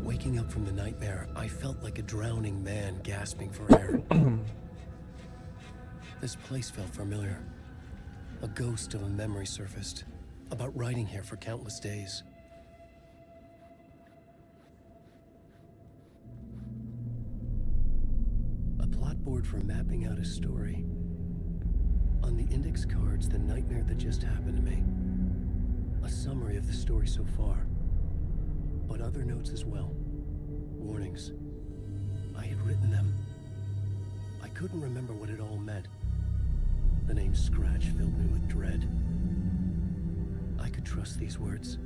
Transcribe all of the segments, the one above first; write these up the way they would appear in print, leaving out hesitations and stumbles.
Waking up from the nightmare, I felt like a drowning man gasping for air. This place felt familiar. A ghost of a memory surfaced, about writing here for countless days. A plot board for mapping out a story. On the index cards, the nightmare that just happened to me. A summary of the story so far, but other notes as well. Warnings. I had written them. I couldn't remember what it all meant. The name Scratch filled me with dread. I could trust these words.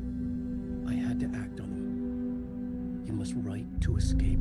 I had to act on them. You must write to escape.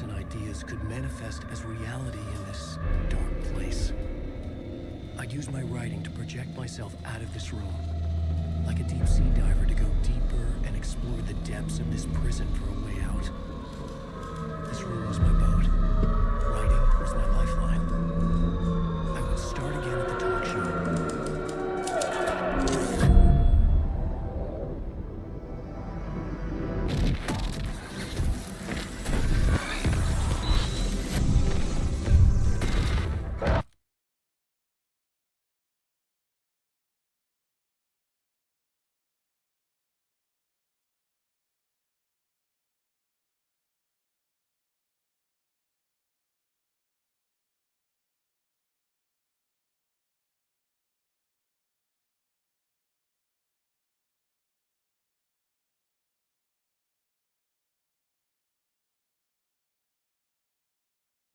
And ideas could manifest as reality in this dark place. I'd use my writing to project myself out of this room, like a deep sea diver to go deeper and explore the depths of this prison for a way out. This room was my boat. Writing was my lifeline. I would start again at the talk show.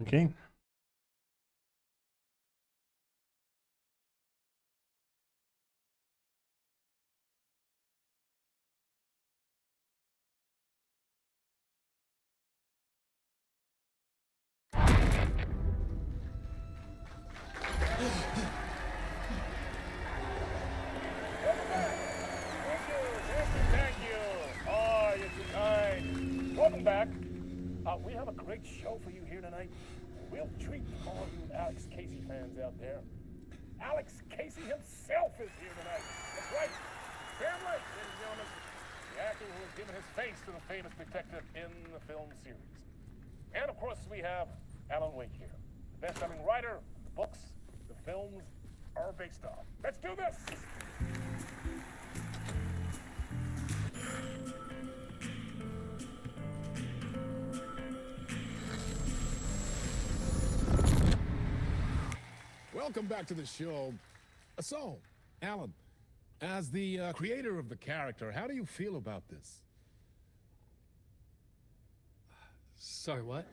Okay. Welcome back. We have a great show for you here tonight. We'll treat all you Alex Casey fans out there. Alex Casey himself is here tonight. That's right. Family, ladies and gentlemen. The actor who has given his face to the famous detective in the film series. And of course, we have Alan Wake here. The best-selling writer, the books, the films are based on. Let's do this! Welcome back to the show. So, Alan, As the creator of the character, how do you feel about this? Sorry, what?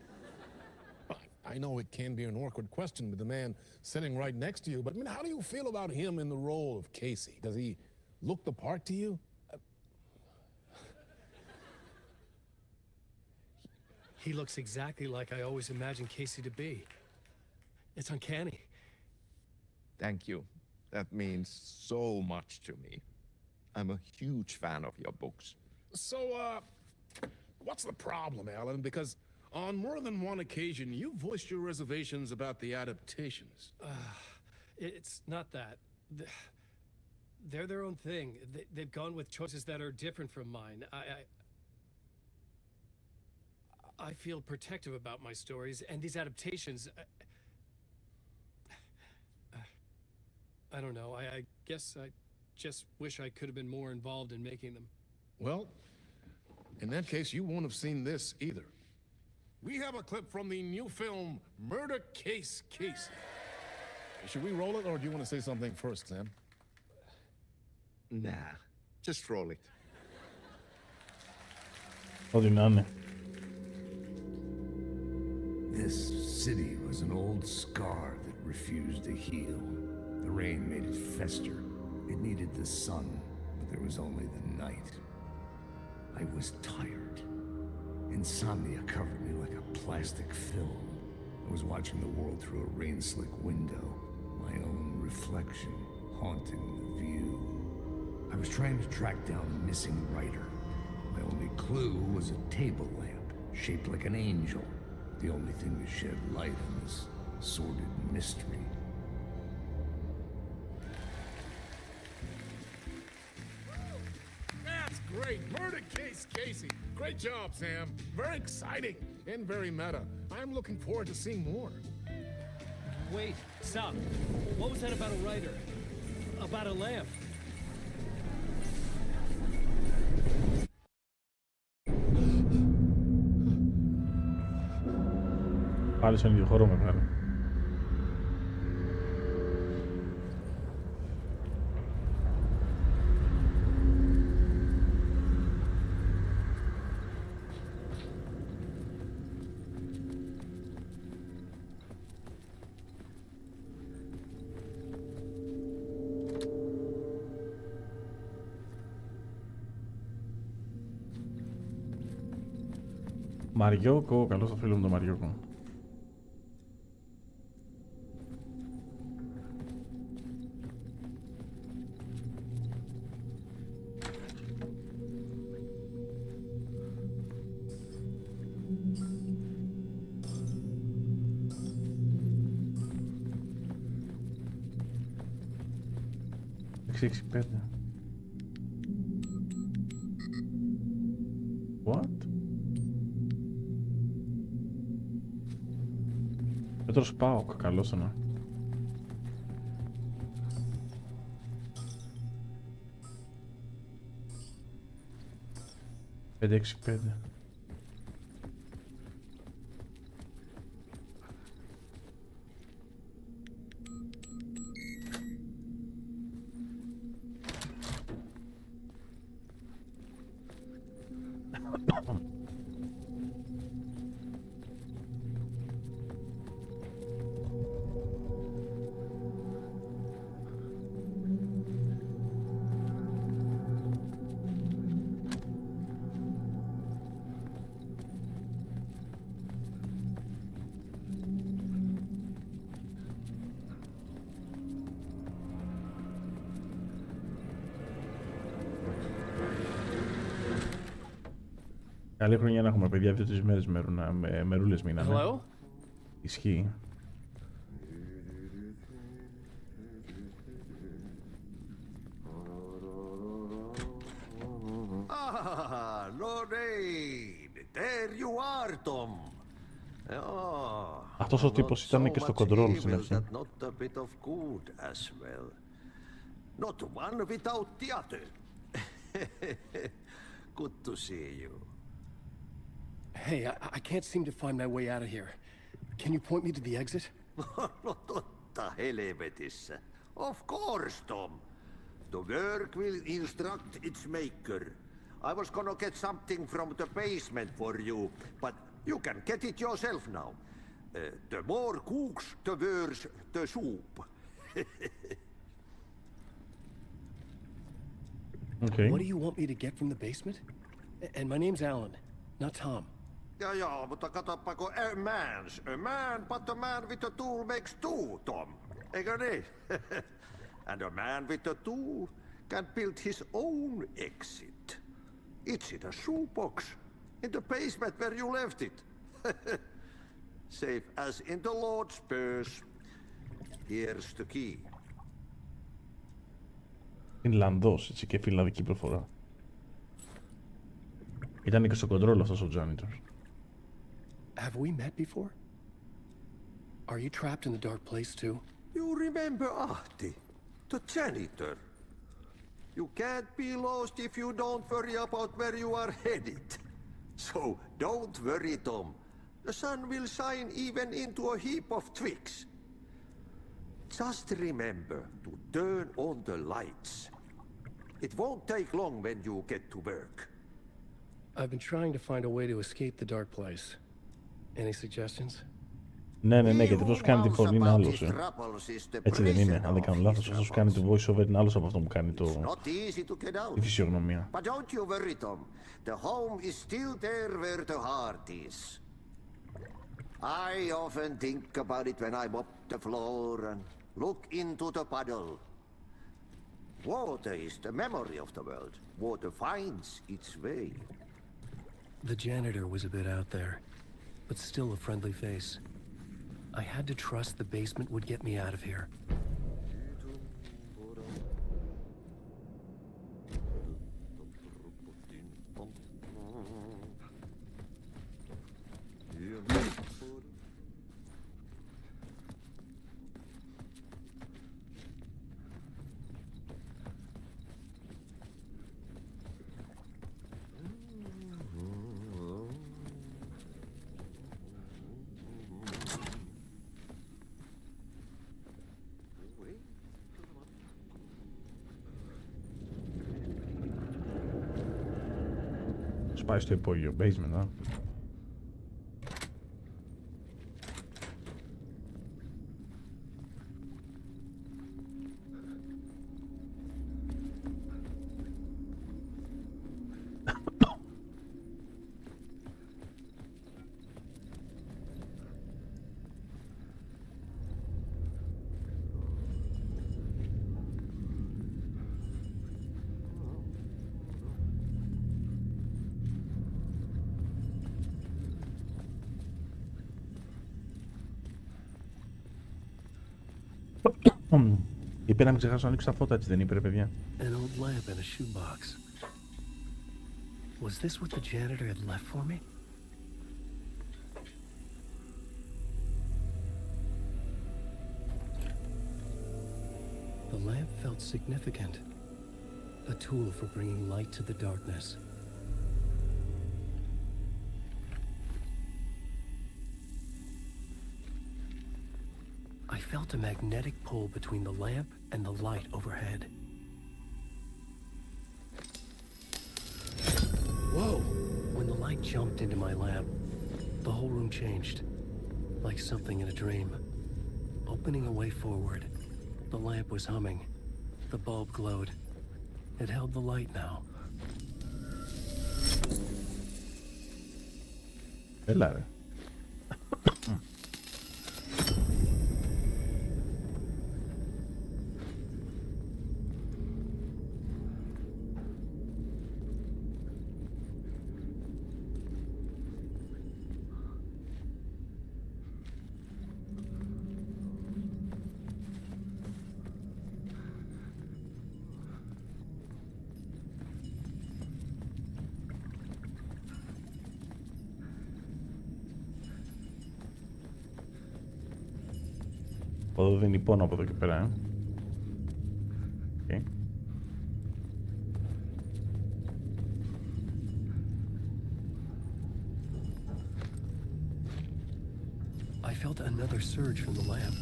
I know it can be an awkward question with the man sitting right next to you, but I mean, how do you feel about him in the role of Casey? Does he look the part to you? He looks exactly like I always imagined Casey to be. It's uncanny. Thank you. That means so much to me. I'm a huge fan of your books. So, what's the problem, Alan? Because on more than one occasion, you voiced your reservations about the adaptations. It's not that. They're their own thing. They've gone with choices that are different from mine. I feel protective about my stories, and these adaptations... I don't know. I guess I just wish I could have been more involved in making them. Well, in that case, you won't have seen this either. We have a clip from the new film, Murder Case Casey. Should we roll it, or do you want to say something first, Sam? Nah, just roll it. Ό,τι να είναι. This city was an old scar that refused to heal. The rain made it fester. It needed the sun, but there was only the night. I was tired. Insomnia covered me like a plastic film. I was watching the world through a rain-slick window, my own reflection haunting the view. I was trying to track down a missing writer. My only clue was a table lamp, shaped like an angel, the only thing to shed light on this sordid mystery. That's great! Murder Case Casey! Great job, Sam! Very exciting and very meta. I'm looking forward to seeing more. Wait, stop. What was that about a writer? About a lamp? Πάλι στον ίδιο χώρο μεγάλο. Μαριόκο, καλώς το φίλο μου το Μαριόκο. Έξι, πέντε. What? Πέτρος Πάοκ, καλώς είναι. Πέντε, έξι, πέντε. Καλή χρονιά να έχουμε, παιδιά, αυτές τις μέρες μερούλες μείνανε. Hello? Ισχύει. Ah, Lorraine, there you are, Tom. Oh, Αυτός ο τύπος ήταν και στο control στην αρχή. not a bit of good as well. Not one without the other. Good to see you. Hey, I can't seem to find my way out of here. Can you point me to the exit? No totta helvetissä. Of course, Tom. The work will instruct its maker. I was gonna get something from the basement for you, but you can get it yourself now. The more cooks, the worse the soup. Okay. What do you want me to get from the basement? And my name's Alan, not Tom. Ja, mutta katsoppa, kun a man, but a man with a tool makes two, Tom. Eikö niin? And a man with a tool can build his own exit. It's in a shoebox, in the basement where you left it. Safe as in the Lord's purse. Here's the key. Φινλανδός, έτσι, και φιλανδική προφορά. Ήταν και στο κοντρόλ αυτός ο janitor. Have we met before? Are you trapped in the dark place too? You remember Ahti, the janitor. You can't be lost if you don't worry about where you are headed. So don't worry, Tom. The sun will shine even into a heap of twigs. Just remember to turn on the lights. It won't take long when you get to work. I've been trying to find a way to escape the dark place. Any suggestions? Ναι, γιατί αυτός κάνει τη φωνή είναι άλλος. Έτσι δεν είναι, αν δεν κάνω λάθος. Αυτός που κάνει τη voice over είναι άλλος από αυτό που κάνει τη φυσιογνωμία. But don't you worry, Tom. The home is still there where the heart is. I often think about it when I mop the floor and look into the puddle. Water is the memory of the world. Water finds its way. The janitor was a bit out there, but still a friendly face. I had to trust the basement would get me out of here. Πάει στο υπόγειο, basement, Είπε να μην ξεχάσω να ανοίξω τα φώτα, έτσι δεν είπε, ρε παιδιά? An old lamp in a shoebox. Was this what the janitor had left for me? The lamp felt significant. A tool for bringing light to the darkness. I felt a magnetic pull between the lamp and the light overhead. Whoa! When the light jumped into my lamp, the whole room changed, like something in a dream. Opening a way forward, the lamp was humming. The bulb glowed. It held the light now. Έλα, ρε. Εδώ δίνει πόνο από εδώ και πέρα, Okay. I felt another surge from the lamp.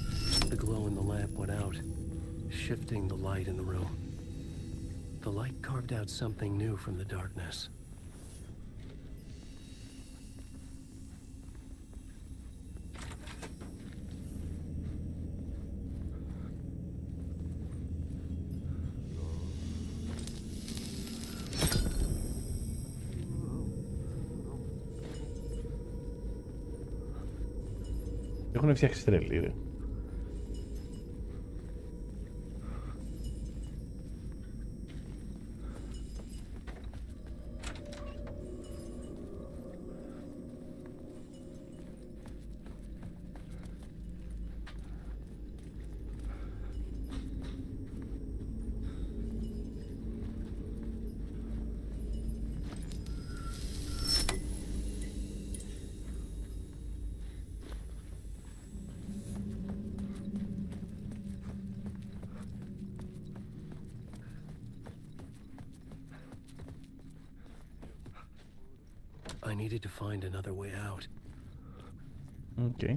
The glow in the lamp went out, shifting the light in the room. The light carved out something new from the darkness. Έχουν φτιάξει τρελή, ρε. I needed to find another way out. Okay.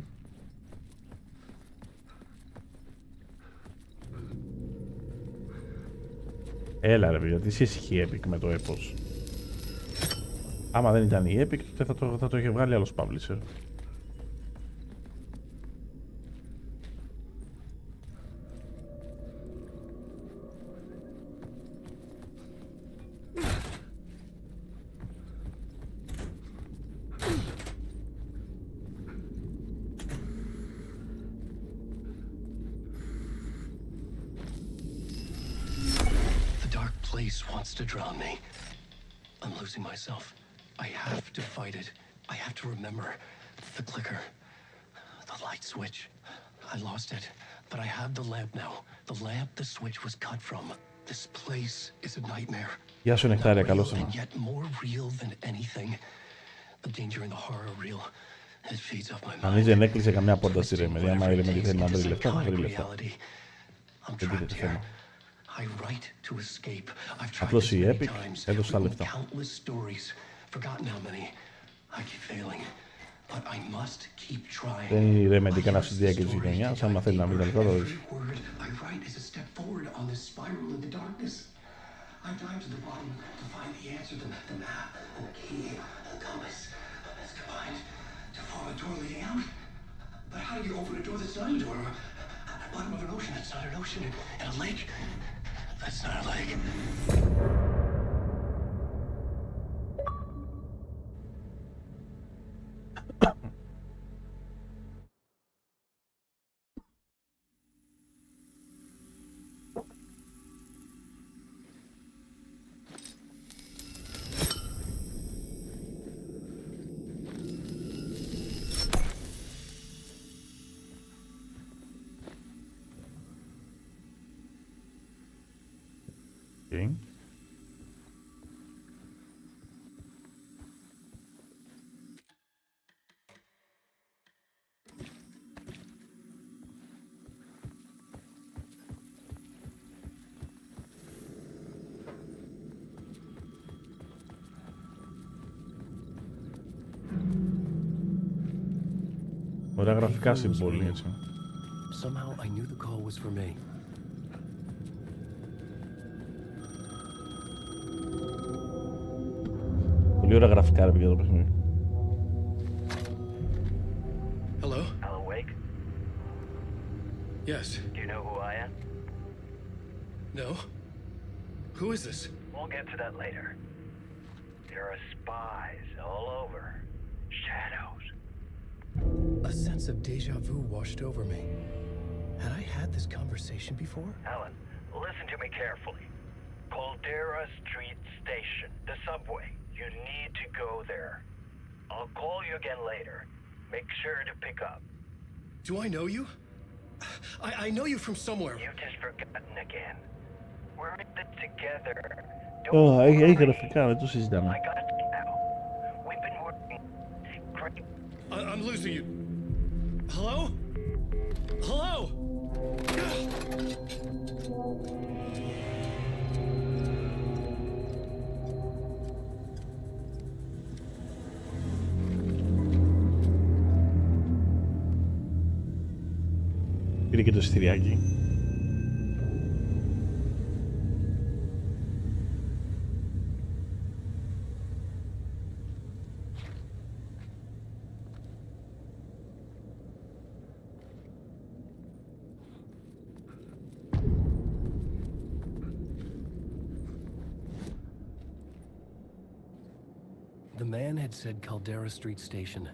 Έλα ρε παιδιά, τι σχέση η Epic με το έπος. Άμα δεν ήταν η Epic, τότε θα το είχε βγάλει άλλος publisher. Wants to drown me. I'm losing myself. I have to fight it. I have to remember the clicker, the light switch. I lost it, but I have the lamp now. The lamp the switch was cut from. This place is a nightmare. Γεια σου Νεκτάρια, καλώς ήρθατε. Yet more real than anything. The danger and the horror real. It feeds off my mind. Αν δεν έκλεισε καμιά πόρτα στη Ρέμερη, άμα η Ρέμερη θέλει να βρει λεφτά, θα βρει λεφτά. Δεν τίθεται θέμα. Απλώς η Epic έδωσε τα λεφτά. Δεν είναι η Remedy κανένα στη διάρκεια της γειτονιάς, άμα θέλει να βρει τα λεφτά θα βρει. Bottom of an ocean that's not an ocean, and a lake that's not a lake. Okay. Ωραία γραφικά συμβόλαια, έτσι. Somehow I knew the call was for me. Πολύ ωραία γραφικά ρε παιδιά το παιχνίδι. Hello? Alan Wake? Yes. Do you know who I am? No. Who is this? We'll get to that later. There are spies all over. Shadows. A sense of deja vu washed over me. Had I had this conversation before? Alan, listen to me carefully. Caldera Street Station, the subway. You need to go there. I'll call you again later. Make sure to pick up. Do I know you? I know you from somewhere. You've just forgotten again. We're in it together. Έχει γραφικά, δεν το συζητάμε. I got you now. We've been working great. I'm losing you. Hello? Hello? Πήρε και το εισιτηριάκι. The man had said Caldera Street Station.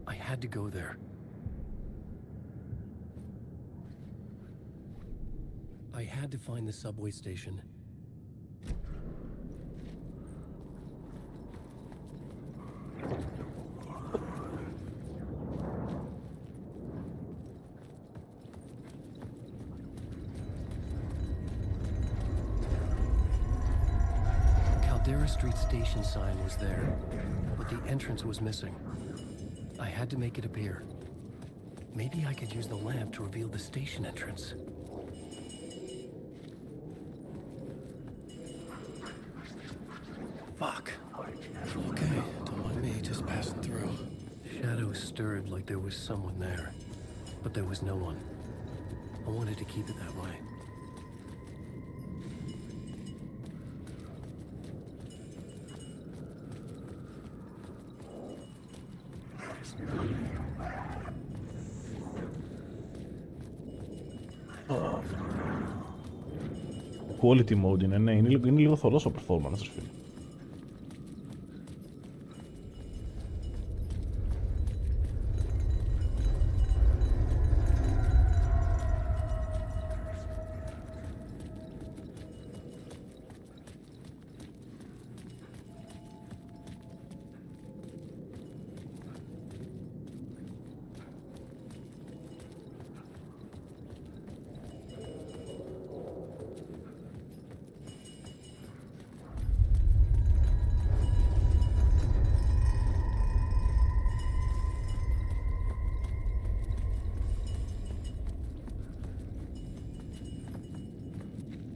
I had to go there. I had to find the subway station. Caldera Street Station sign was there, but the entrance was missing. I had to make it appear. Maybe I could use the lamp to reveal the station entrance. Fuck. Okay, don't mind me, just passing through. Shadows stirred like there was someone there, but there was no one. I wanted to keep it that way. Quality mode είναι, ναι, είναι λίγο θολός ο performance, φίλε.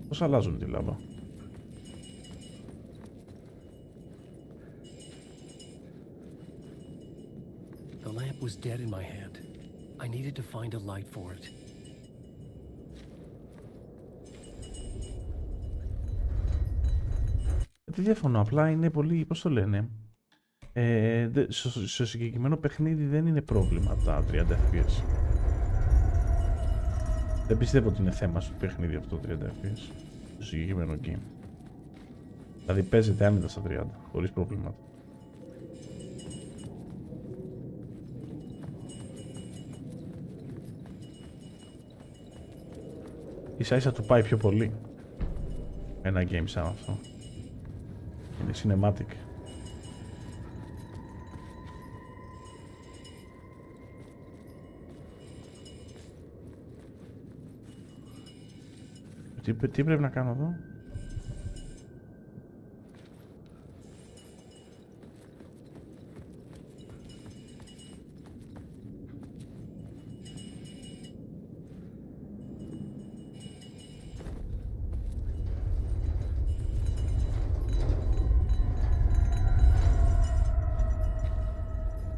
Πώς αλλάζουν τη λάμπα? The lamp was dead in my hand. I needed to find a light for it. Δεν διαφωνώ, απλά είναι πολύ, πώς το λένε, στο συγκεκριμένο παιχνίδι δεν είναι πρόβλημα τα 30 FPS. Δεν πιστεύω ότι είναι θέμα στο παιχνίδι αυτό 30 FPS, στο συγκεκριμένο game. Δηλαδή παίζεται άνετα στα 30, χωρίς προβλήματα. Ίσα ίσα του πάει πιο πολύ ένα game σαν αυτό. Είναι cinematic. Τι πρέπει να κάνω εδώ?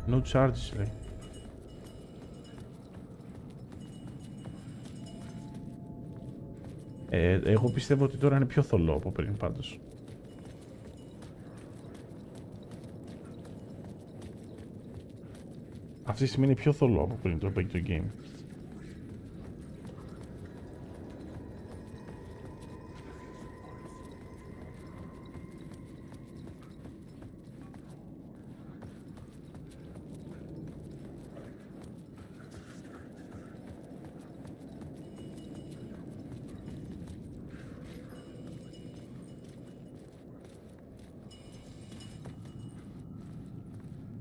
No charges, λέει. Εγώ πιστεύω ότι τώρα είναι πιο θολό από πριν πάντως. Αυτή τη στιγμή είναι πιο θολό από πριν το παίξει το game.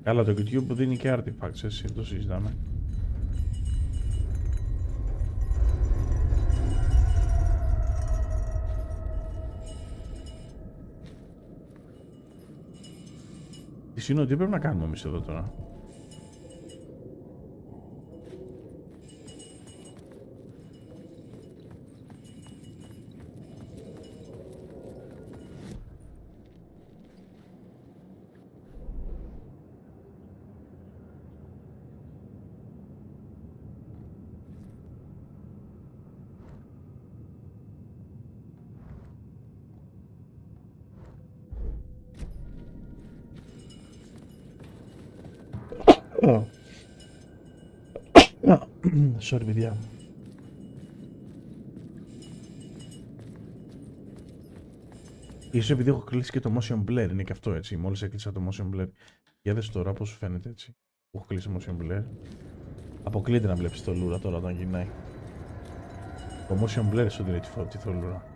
Καλά, το YouTube δίνει και artifacts, εσύ το συζητάμε. Τι πρέπει να κάνουμε εμείς εδώ τώρα? Sorry, παιδιά. Ίσως επειδή έχω κλείσει και το motion blur, είναι και αυτό έτσι. Μόλις έκλεισα το motion blur. Για δες τώρα πώς σου φαίνεται έτσι. Έχω κλείσει το motion blur. Αποκλείεται να βλέπεις το λούρα τώρα όταν γυρνάει. Το motion blur σου δίνει τη θολούρα.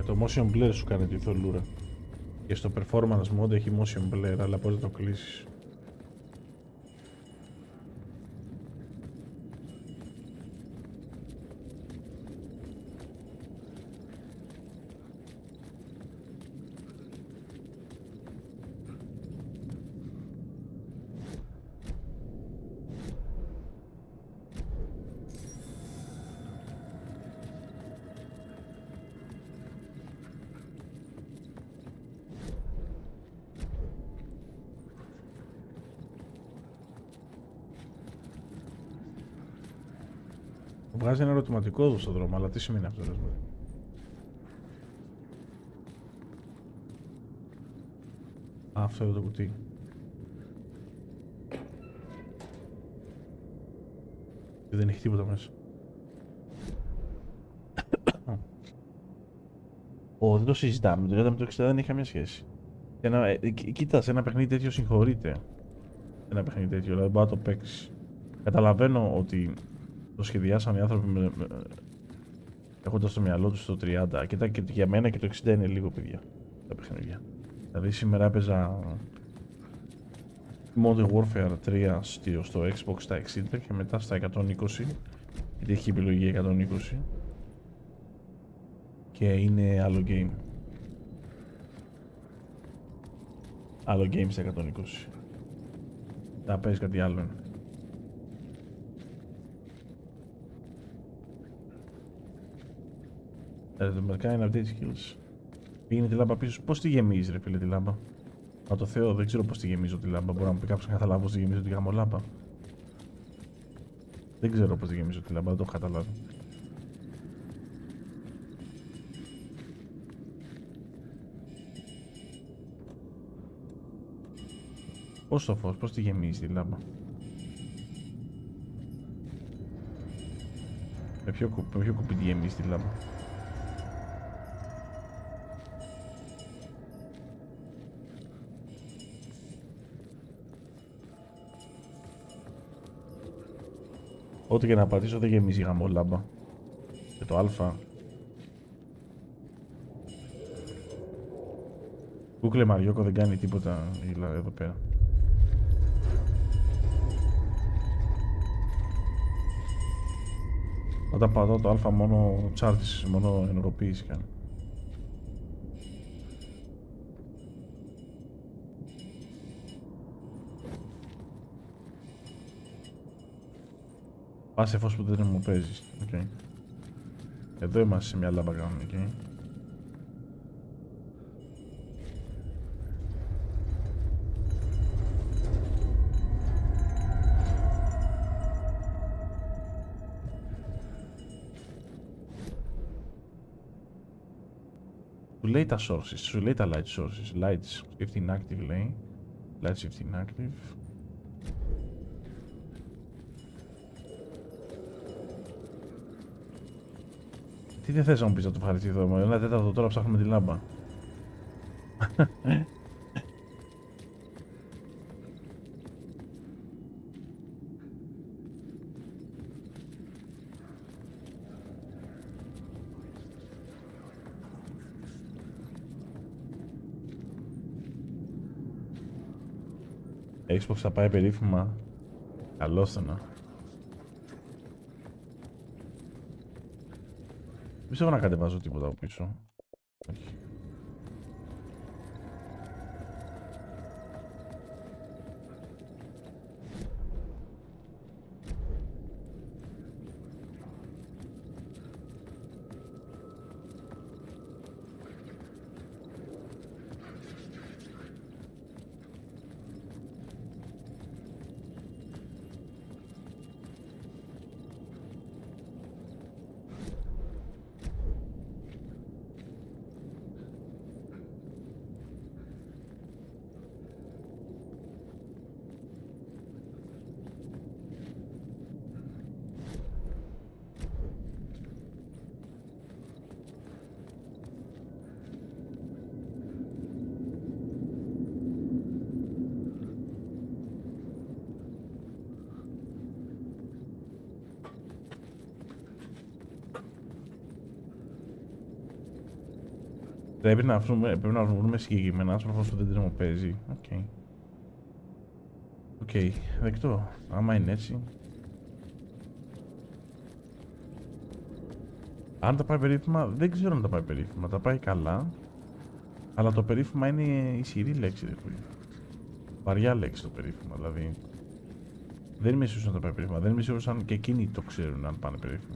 Το motion blur σου κάνει τη θολούρα. Και στο performance mode έχει motion blur, αλλά πώς να το κλείσεις. Βγάζει ένα ερωτηματικό εδώ στον δρόμο, αλλά τι σημαίνει αυτό, ρε παιδί. Αυτό είναι το κουτί. Και δεν έχει τίποτα μέσα. Δεν το συζητάμε. Το 30 με το 60 δεν έχει καμία σχέση. Κοίτα, σε ένα παιχνίδι τέτοιο συγχωρείται. Ένα παιχνίδι τέτοιο, δηλαδή μπορεί να το παίξει. Καταλαβαίνω ότι το σχεδιάσαν οι άνθρωποι έχοντας στο μυαλό τους το 30. Κοίτα, και για μένα και το 60 είναι λίγο, παιδιά, τα παιχνίδια. Δηλαδή σήμερα έπαιζα Modern Warfare 3 στο Xbox στα 60 και μετά στα 120, γιατί έχει επιλογή 120 και είναι άλλο game. Άλλο game στα 120. Θα παίζει κάτι άλλο. Το μερικά είναι update skills. Πήγαινε τη λάμπα πίσω. Πώς τη γεμίζει, ρε φίλε, τη λάμπα. Μα το Θεό, δεν ξέρω πώς τη γεμίζω τη λάμπα. Μπορεί να μου πει κάποιος να καταλάβω πώς τη γεμίζω τη γαμολάμπα. Δεν ξέρω πώς τη γεμίζω τη λάμπα, δεν το έχω καταλάβει. Πώς το φως, πώς τη γεμίζει τη λάμπα. Με ποιο κουπί τη γεμίζει τη λάμπα. Ό,τι και να πατήσω δεν γεμίζει γαμολάμπα. Και το α. Κούκλε Μαριόκο δεν κάνει τίποτα εδώ πέρα. Όταν πατώ το α μόνο τσάρτης, μόνο ενεργοποίηση κάνει. Πάσε φως που δεν μου παίζεις. Okay. Εδώ είμαστε σε μια λάμπα κανονική. Σου λέει τα sources, σου λέει τα light sources. Lights 15 active λέει. Lights 15 active. Τι δεν θες να μου πεις να το ευχαριστεί εδώ, ένα τέταρτο τώρα ψάχνουμε τη λάμπα. Xbox θα πάει περίφημα. Καλώς το να. Δεν ξέρω να κατεβάζω τίποτα από πίσω. Όχι. Πρέπει να βρούμε συγκεκριμένα άνθρωπο που δεν τρομοπαίζει. Οκ, δεκτό. Άμα είναι έτσι. Αν τα πάει περίφημα, δεν ξέρω αν τα πάει περίφημα. Τα πάει καλά. Αλλά το περίφημα είναι ισχυρή λέξη, ρε φίλε. Βαριά λέξη το περίφημα, δηλαδή. Δεν είμαι σίγουρος αν τα πάει περίφημα. Δεν είμαι σίγουρος αν και εκείνοι το ξέρουν αν πάνε περίφημα.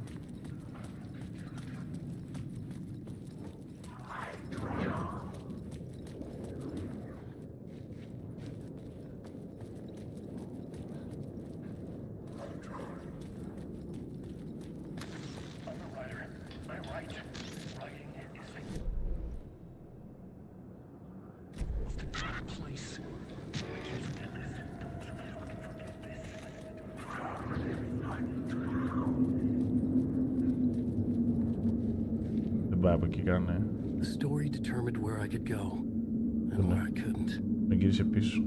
The story determined where I could go and where I couldn't. Με γύρισε πίσω.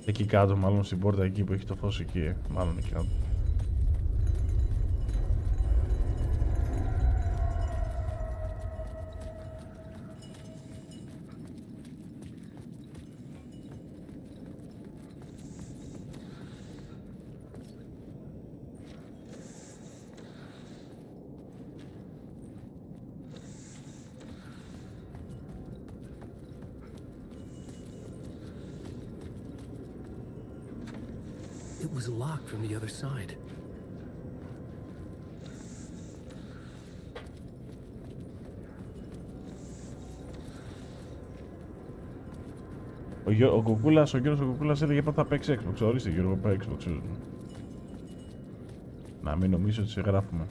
Εκεί κάτω, μάλλον στην πόρτα εκεί που έχει το φως εκεί, μάλλον εκεί κάτω. It was locked from the other side. Ο Γιώργος ο Κουκούλας έλεγε πάντα θα παίξει Xbox. Ορίστε Γιώργο, πάει Xbox. Να μην νομίζω ότι σε γράφουμε.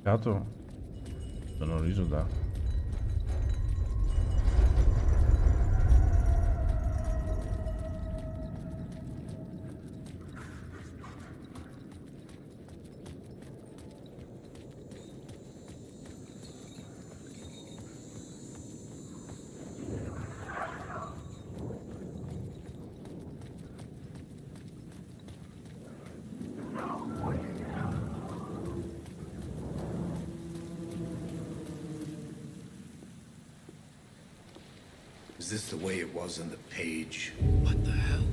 Κάτω. Τον ορίζοντα. Is this the way it was on the page? What the hell?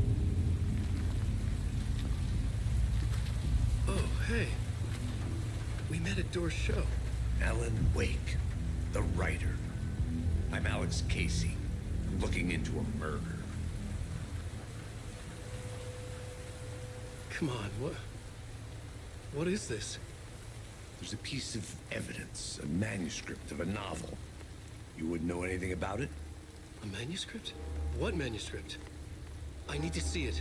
Oh, hey. We met at Door's show. Alan Wake, the writer. I'm Alex Casey, looking into a murder. Come on, what is this? There's a piece of evidence, a manuscript of a novel. You wouldn't know anything about it? A manuscript? What manuscript? I need to see it.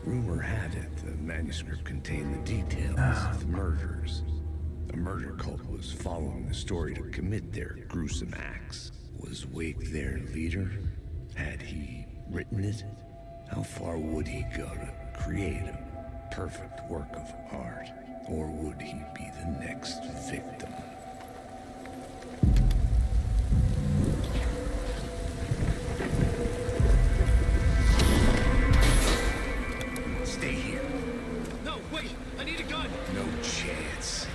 Rumor had it the manuscript contained the details of the murders. A murder cult was following the story to commit their gruesome acts. Was Wake their leader? Had he written it? How far would he go to create a perfect work of art? Or would he be the next victim? Stay here. No, wait! I need a gun! No chance.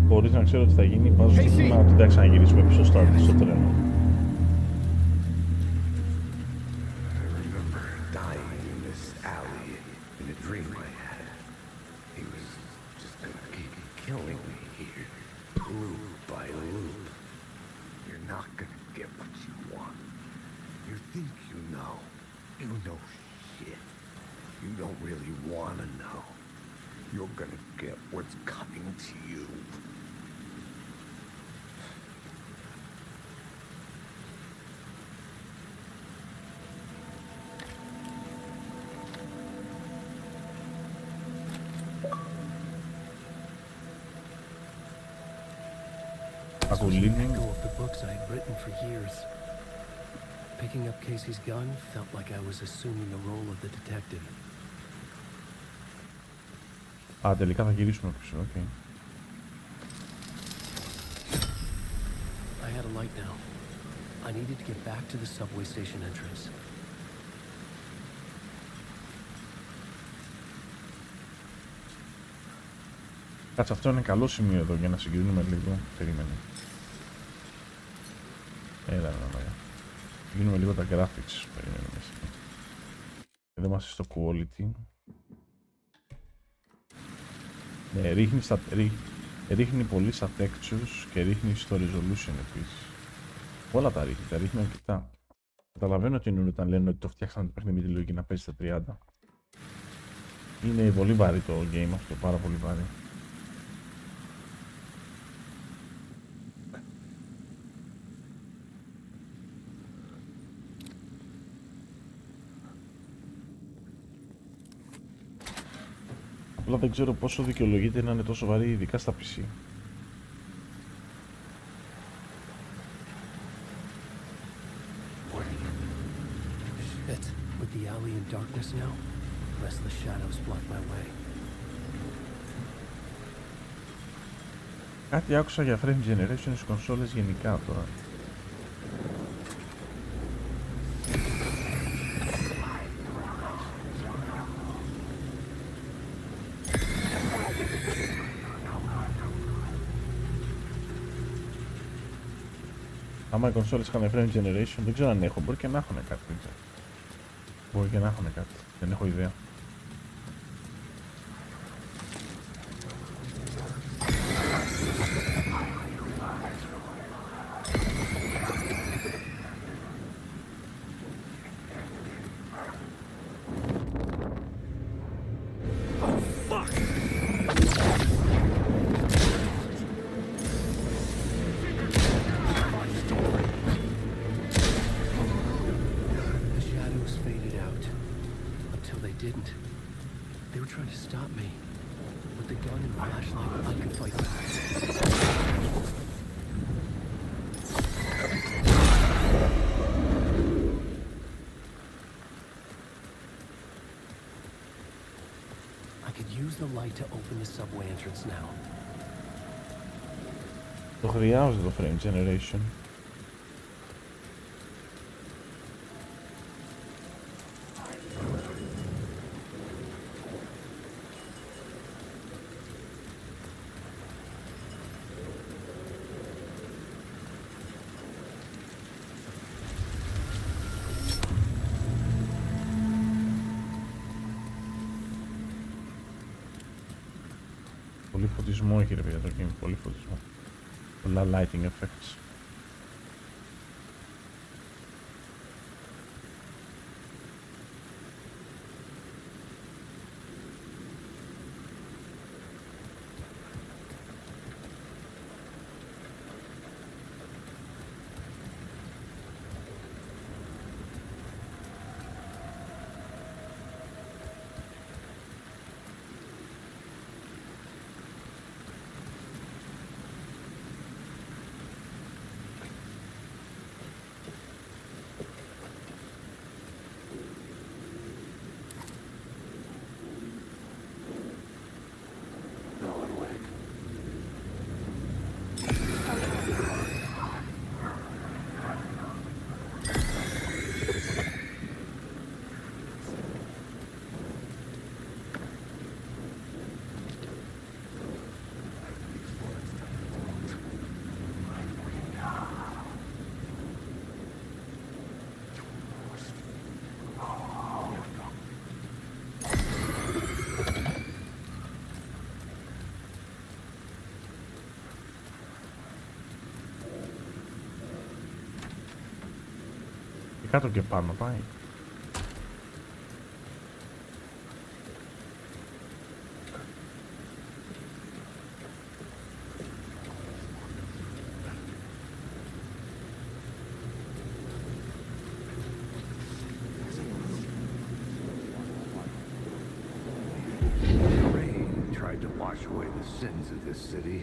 Χωρίς να ξέρω τι θα γίνει, βάζω στο θέμα ότι δεν θα ξαναγυρίσουμε πίσω στο τρένο. I remember dying in this alley in a dream I had. He was just gonna keep killing me here, loop by loop. You're not gonna get what you want. think you know. You know shit. You don't really want to know. You're gonna get what's coming to you. This was an echo of the books I had written for years. Picking up Casey's gun felt like I was assuming the role of the detective. Α, τελικά θα γυρίσουμε πίσω, okay. I had a light now. I needed to get back to the subway station entrance. Κάτσε, αυτό είναι καλό σημείο εδώ για να συγκρίνουμε λίγο. Περίμενε. Έλα, συγκρίνουμε λίγο τα graphics. Περίμενε μέσα. Εδώ είμαστε στο quality. Ναι, ρίχνει πολύ στα textures και ρίχνει στο resolution επίσης. Όλα τα ρίχνει αρκετά. Καταλαβαίνω τι εννοούν όταν λένε ότι το φτιάξαν το παιχνίδι με τη λογική να παίζει στα 30. Είναι πολύ βαρύ το game αυτό, πάρα πολύ βαρύ. Απλά δεν ξέρω πόσο δικαιολογείται να είναι τόσο βαρύ, ειδικά στα PC. Shit, with the alley in darkness now, restless shadows block my way. Κάτι άκουσα για frame generation στις κονσόλες γενικά τώρα. Άμα οι κονσόλες είχαν frame generation, δεν ξέρω αν έχω, μπορεί και να έχουν κάτι. Μπορεί και να έχουν κάτι, δεν έχω ιδέα. Το χρειάζεται το frame generation. Πολύ φωτισμό έχει ρε παιδιά το game, πολύ φωτισμό. Πολλά lighting effects. Κάτω και πάνω πάει. Tried to wash away the sins of this city.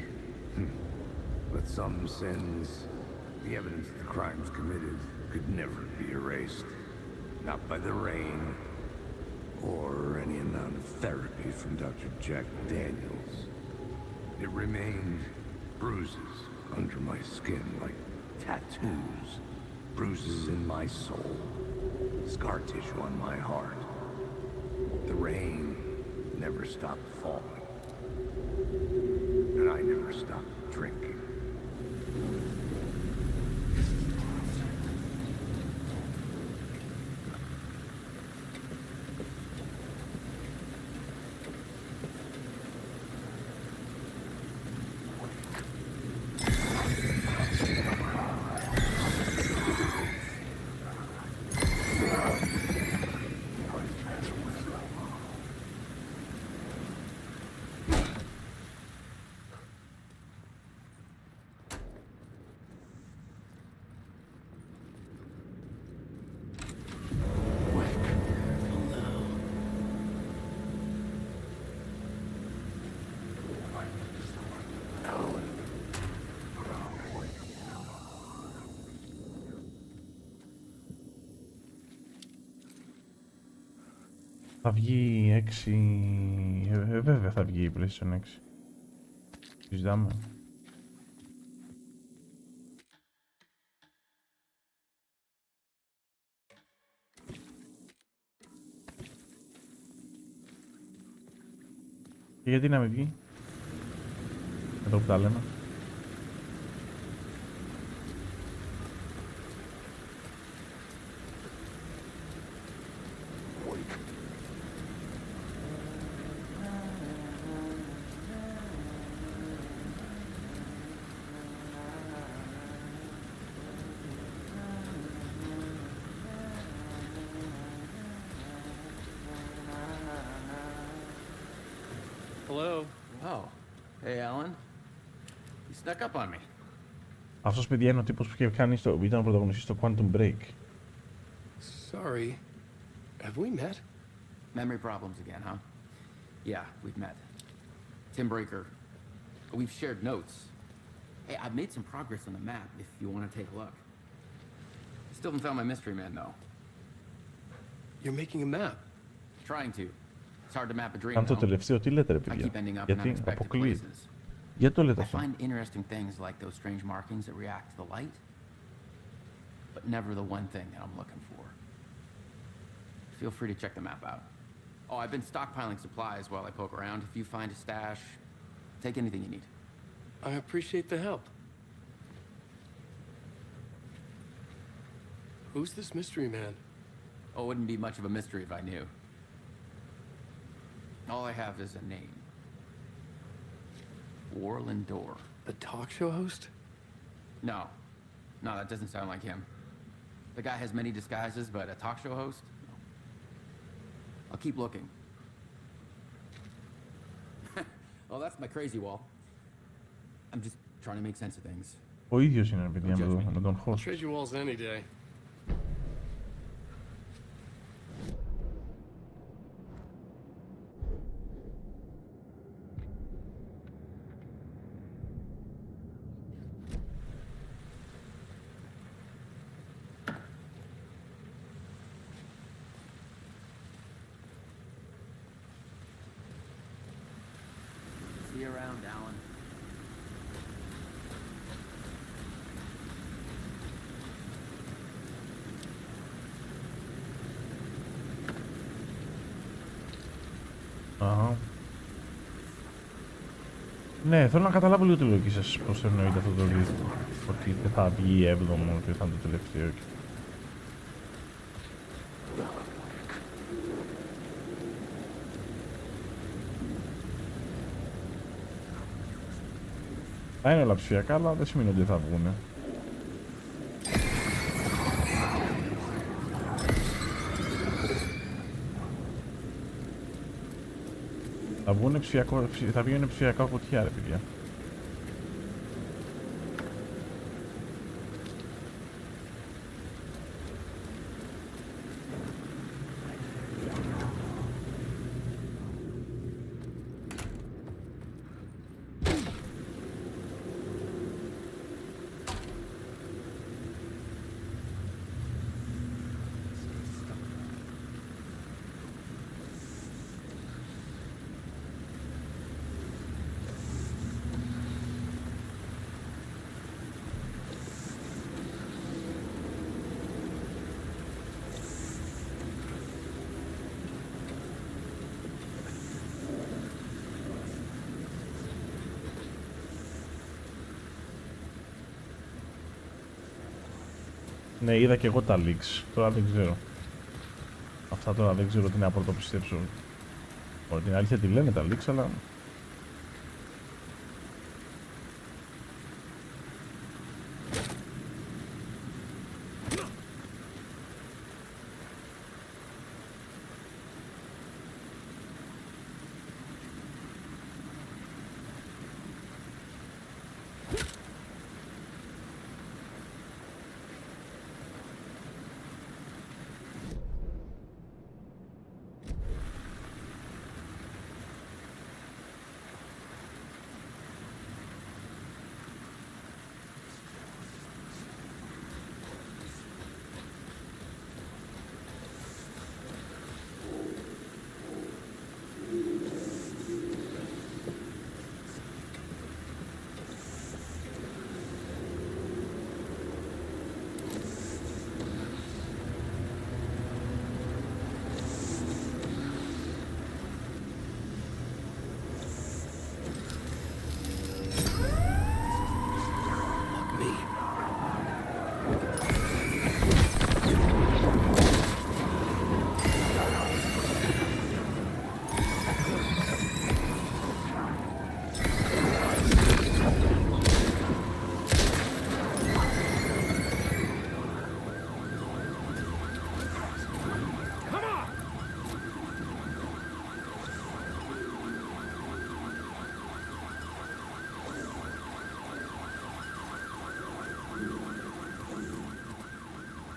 But some sins, the evidence of the crimes committed, could never be erased. Not by the rain, or any amount of therapy from Dr. Jack Daniels. It remained bruises under my skin, like tattoos. Bruises in my soul. Scar tissue on my heart. The rain never stopped falling. And I never stopped drinking. Θα βγει 6... βέβαια θα βγει η PlayStation 6. Συζητάμε. Και γιατί να μην βγει. Εδώ που τα λέμε. Hello. Oh. Hey, Alan. You snuck up on me. Αυτός, παιδιά, είναι ο τύπος που είχε κάνει ήταν ο πρωταγωνιστής στο Quantum Break. Sorry. Have we met? Memory problems again, huh? Yeah, we've met. Tim Breaker. We've shared notes. Hey, I've made some progress on the map if you want to take a look. Still haven't found my mystery man, though. You're making a map? Trying to. It's hard to map a dream, Αν το though. τελευταίο τι λέτε, ρε I παιδιά. keep ending up in Γιατί unexpected αποκλείει. places. Γιατί το λέτε I αυτό. find interesting things like those strange markings that react to the light, but never the one thing that I'm looking for. Feel free to check the map out. Oh, I've been stockpiling supplies while I poke around. If you find a stash, take anything you need. I appreciate the help. Who's this mystery man? Oh, it wouldn't be much of a mystery if I knew. All I have is a name. Warland Door. The talk show host? No. No, that doesn't sound like him. The guy has many disguises, but a talk show host? No. I'll keep looking. Oh, that's my crazy wall. I'm just trying to make sense of things. Ο ίδιος είναι, παιδιά, με τον I'll host. trade you walls any day. See you around, Alan. Αχα. Ναι, θέλω να καταλάβω λίγο τη λογική σας πώς εννοείται αυτό το βίντεο. Ότι δεν θα βγει 7ο και θα είναι το τελευταίο. Θα είναι όλα ψηφιακά, αλλά δεν σημαίνει ότι θα βγουνε. Θα βγουν ψηφιακά φωτιά, ρε παιδιά. Ναι, είδα και εγώ τα leaks. Τώρα δεν ξέρω. Αυτά τώρα δεν ξέρω τι να πρωτοπιστέψω. Ότι την αλήθεια τη λένε τα leaks, αλλά...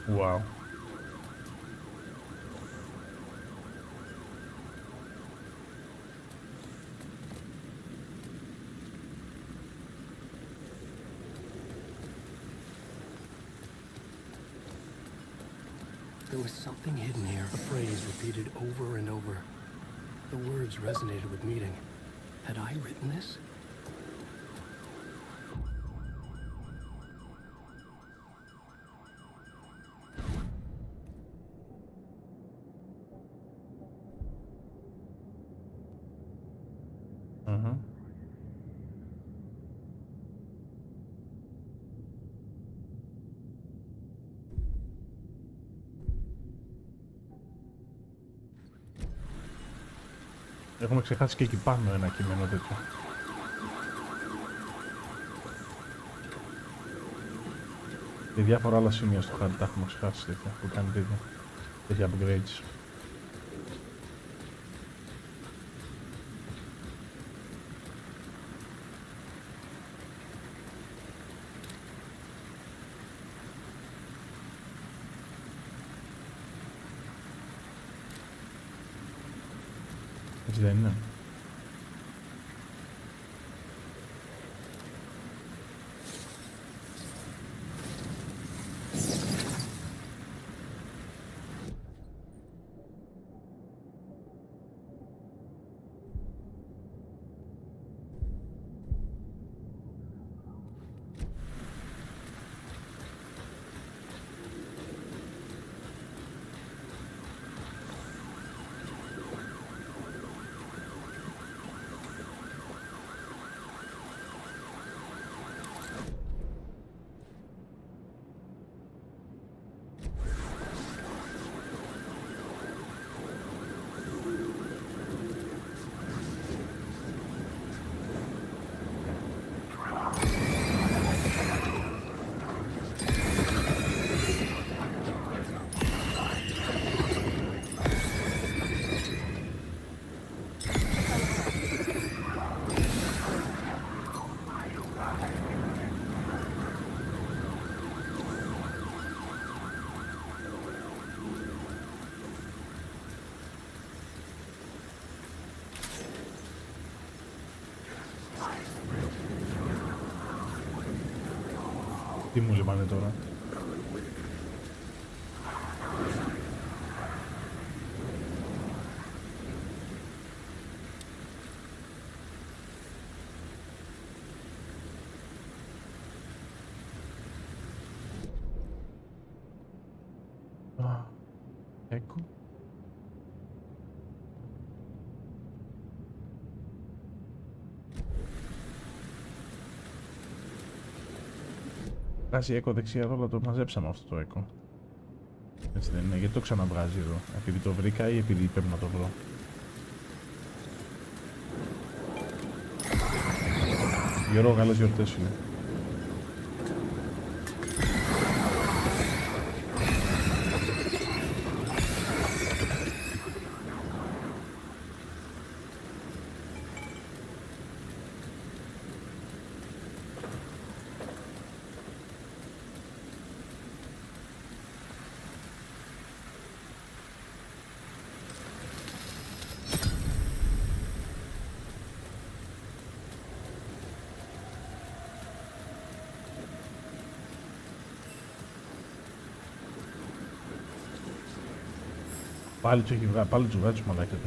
Wow. There was something hidden here, a phrase repeated over and over. The words resonated with meaning. Had I written this? Έχουμε ξεχάσει και εκεί πάνω ένα κείμενο τέτοιο. Και διάφορα άλλα σημεία στο χάρτη τα έχουμε ξεχάσει τέτοια, που κάνει τέτοια upgrades. Έτσι δεν είναι? Τι μου λιμάνε τώρα. Έκο. Βγάζει έκο δεξιά εδώ, αλλά το μαζέψαμε αυτό το έκο. Έτσι δεν είναι, γιατί το ξαναβγάζει εδώ. Επειδή το βρήκα ή επειδή πρέπει να το βρω. Γιώργο, καλές γιορτές σου. Πάλι του έχει βγάλει, πάλι του βγάλει τους μαλάκες.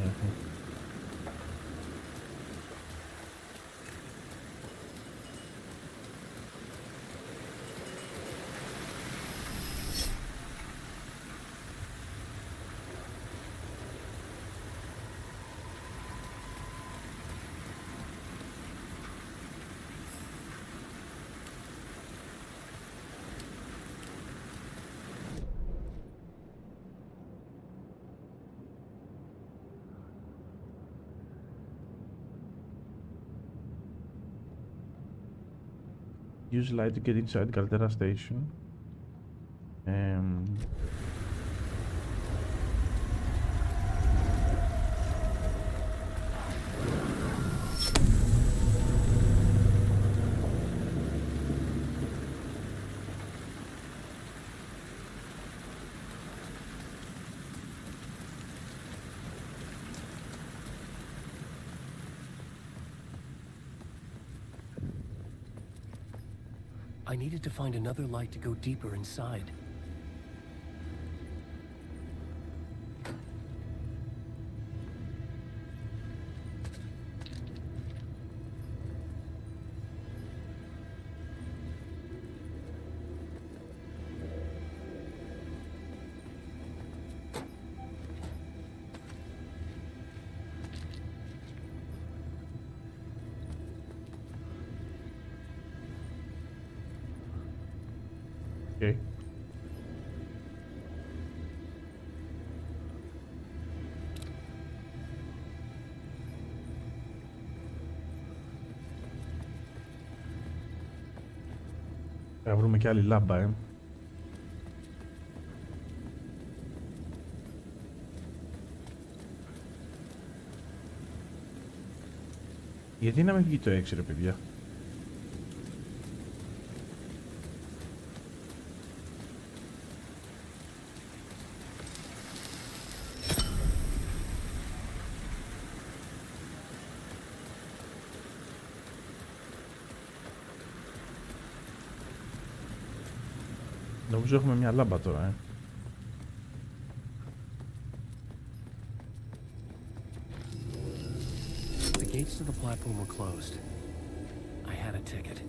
Use light to get inside Caldera station. I needed to find another light to go deeper inside. Okay. Θα βρούμε και άλλη λάμπα, Γιατί να μην βγει το 6, ρε παιδιά. Νομίζω έχουμε μια λάμπα τώρα, The gates to the platform were closed. I had a ticket.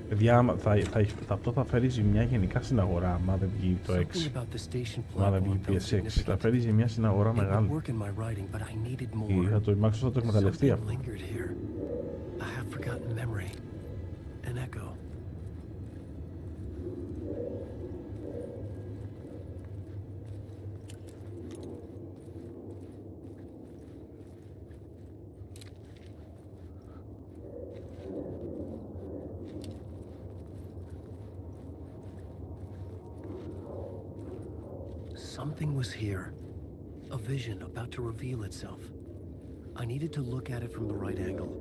Παιδιά, αυτό θα φέρει ζημιά γενικά στην αγορά, άμα δεν βγει το 6. Άμα δεν βγει PS6, θα φέρει ζημιά στην αγορά μεγάλη. Θα το Microsoft θα το εκμεταλλευτεί αυτό. Something was here. A vision about to reveal itself. I needed to look at it from the right angle.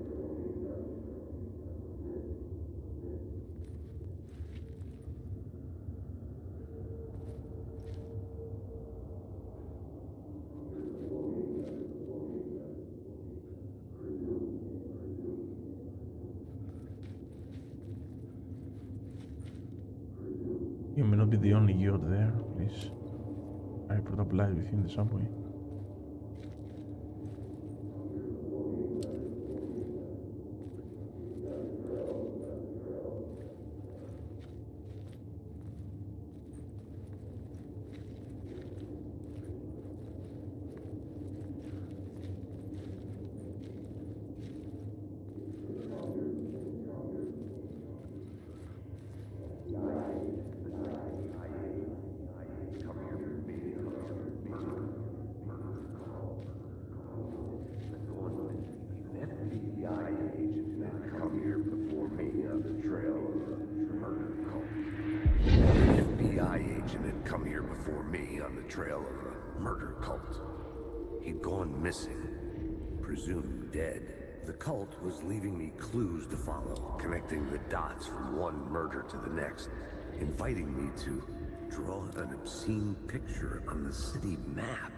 not be the only you out there, please. I put up light within the subway. Presumed dead. The cult was leaving me clues to follow, connecting the dots from one murder to the next, inviting me to draw an obscene picture on the city map.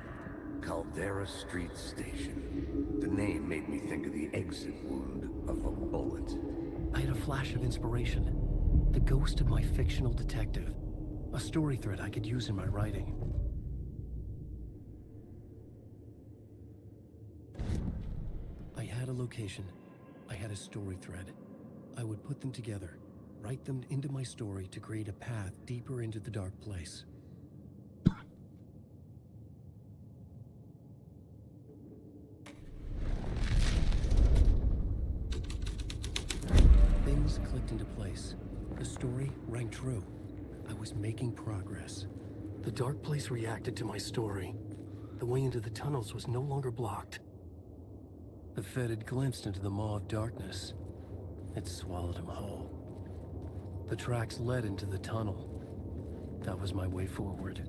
Caldera Street Station. The name made me think of the exit wound of a bullet. I had a flash of inspiration. The ghost of my fictional detective. A story thread I could use in my writing. I had a location. I had a story thread. I would put them together, write them into my story to create a path deeper into the dark place. Things clicked into place. The story rang true. I was making progress. The dark place reacted to my story. The way into the tunnels was no longer blocked. The Fed had glimpsed into the maw of darkness. It swallowed him whole. The tracks led into the tunnel. That was my way forward.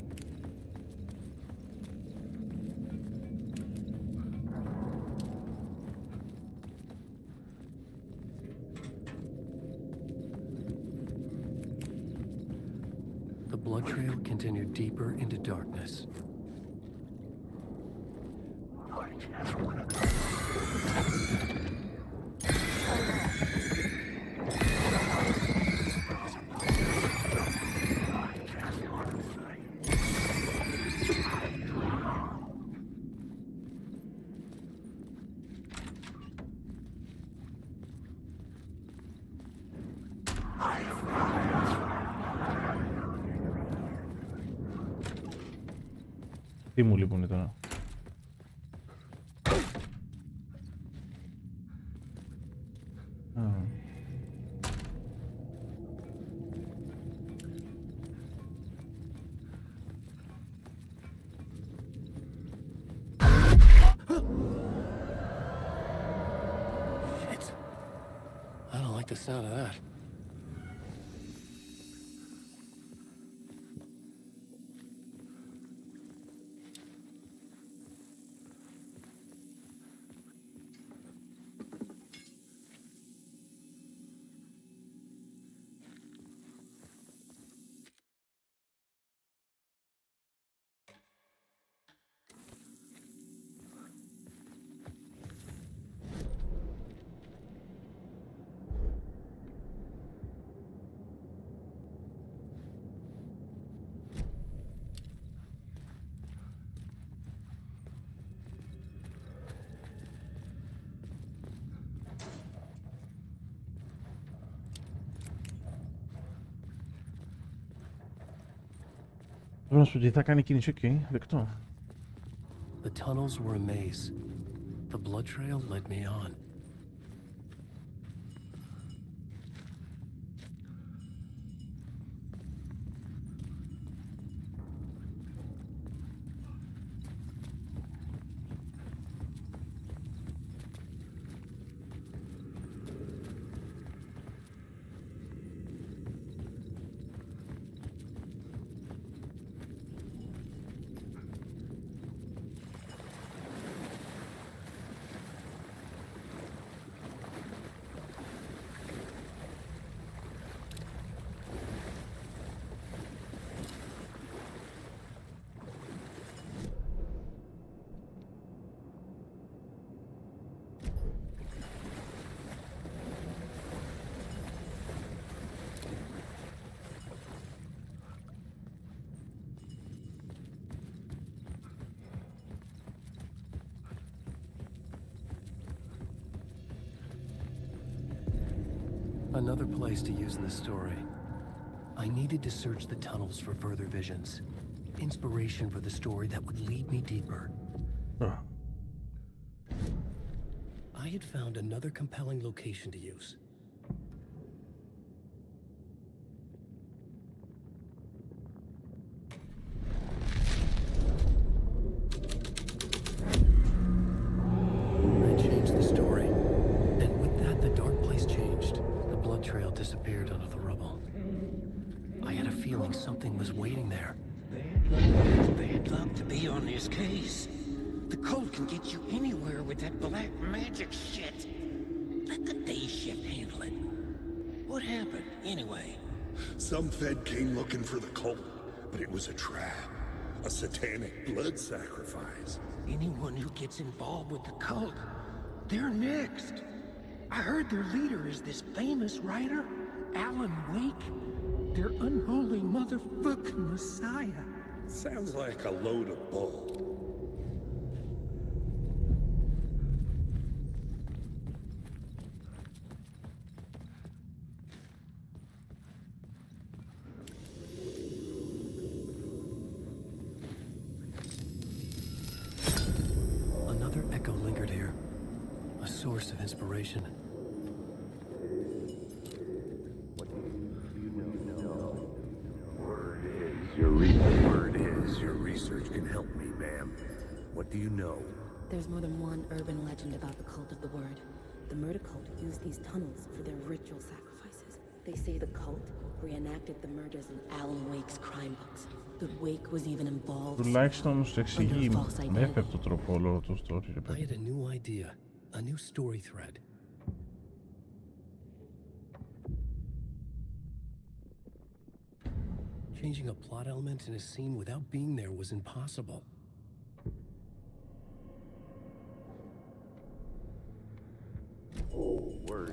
The blood trail continued deeper into darkness. Τι μου λείπουνε τώρα. Shit. I don't like the sound of that. Πρέπει να σου τι θα κάνει κίνηση, ok, δεκτό. The tunnels were a maze. The blood trail led me on. Another place to use in the story. I needed to search the tunnels for further visions. Inspiration for the story that would lead me deeper. I had found another compelling location to use. I changed the story, and with that, the dark place changed. The blood trail disappeared under the rubble. I had a feeling something was waiting there. Bad luck to be on this case. The cult can get you anywhere with that black magic shit. Let the day shift handle it. What happened, anyway? Some Fed came looking for the cult, but it was a trap. A satanic blood sacrifice. Anyone who gets involved with the cult, they're next. I heard their leader is this famous writer, Alan Wake. Their unholy motherfucking messiah. Sounds like a load of bull. Another echo lingered here, a source of inspiration. Your research can help me, ma'am. What do you know? There's more than one urban legend about the cult of the word. The murder cult used these tunnels for their ritual sacrifices. They say the cult reenacted the murders in Alan Wake's crime books. The Wake was even involved. Τουλάχιστον σου εξηγεί με έφευτο τρόπο όλο το story. I had a new idea, a new story thread. Changing a plot element in a scene without being there was impossible.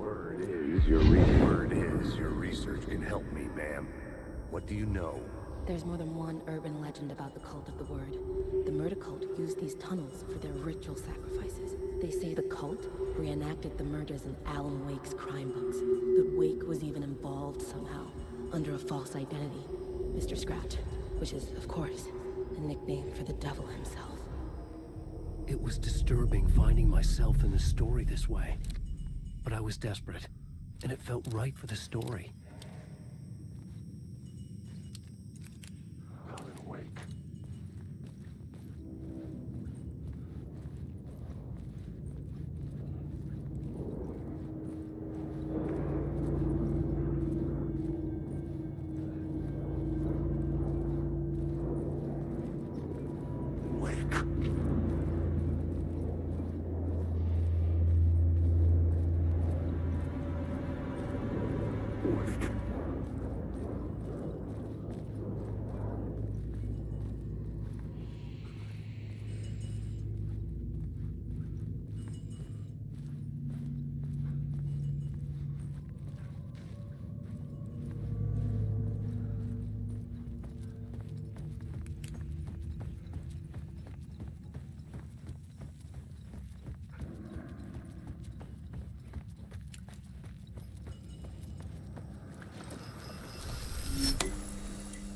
Word is your research can help me, ma'am. What do you know? There's more than one urban legend about the cult of the word. The murder cult used these tunnels for their ritual sacrifices. They say the cult reenacted the murders in Alan Wake's crime books. The Wake was even involved somehow, under a false identity. Mr. Scratch, which is, of course, a nickname for the devil himself. It was disturbing finding myself in the story this way. But I was desperate, and it felt right for the story.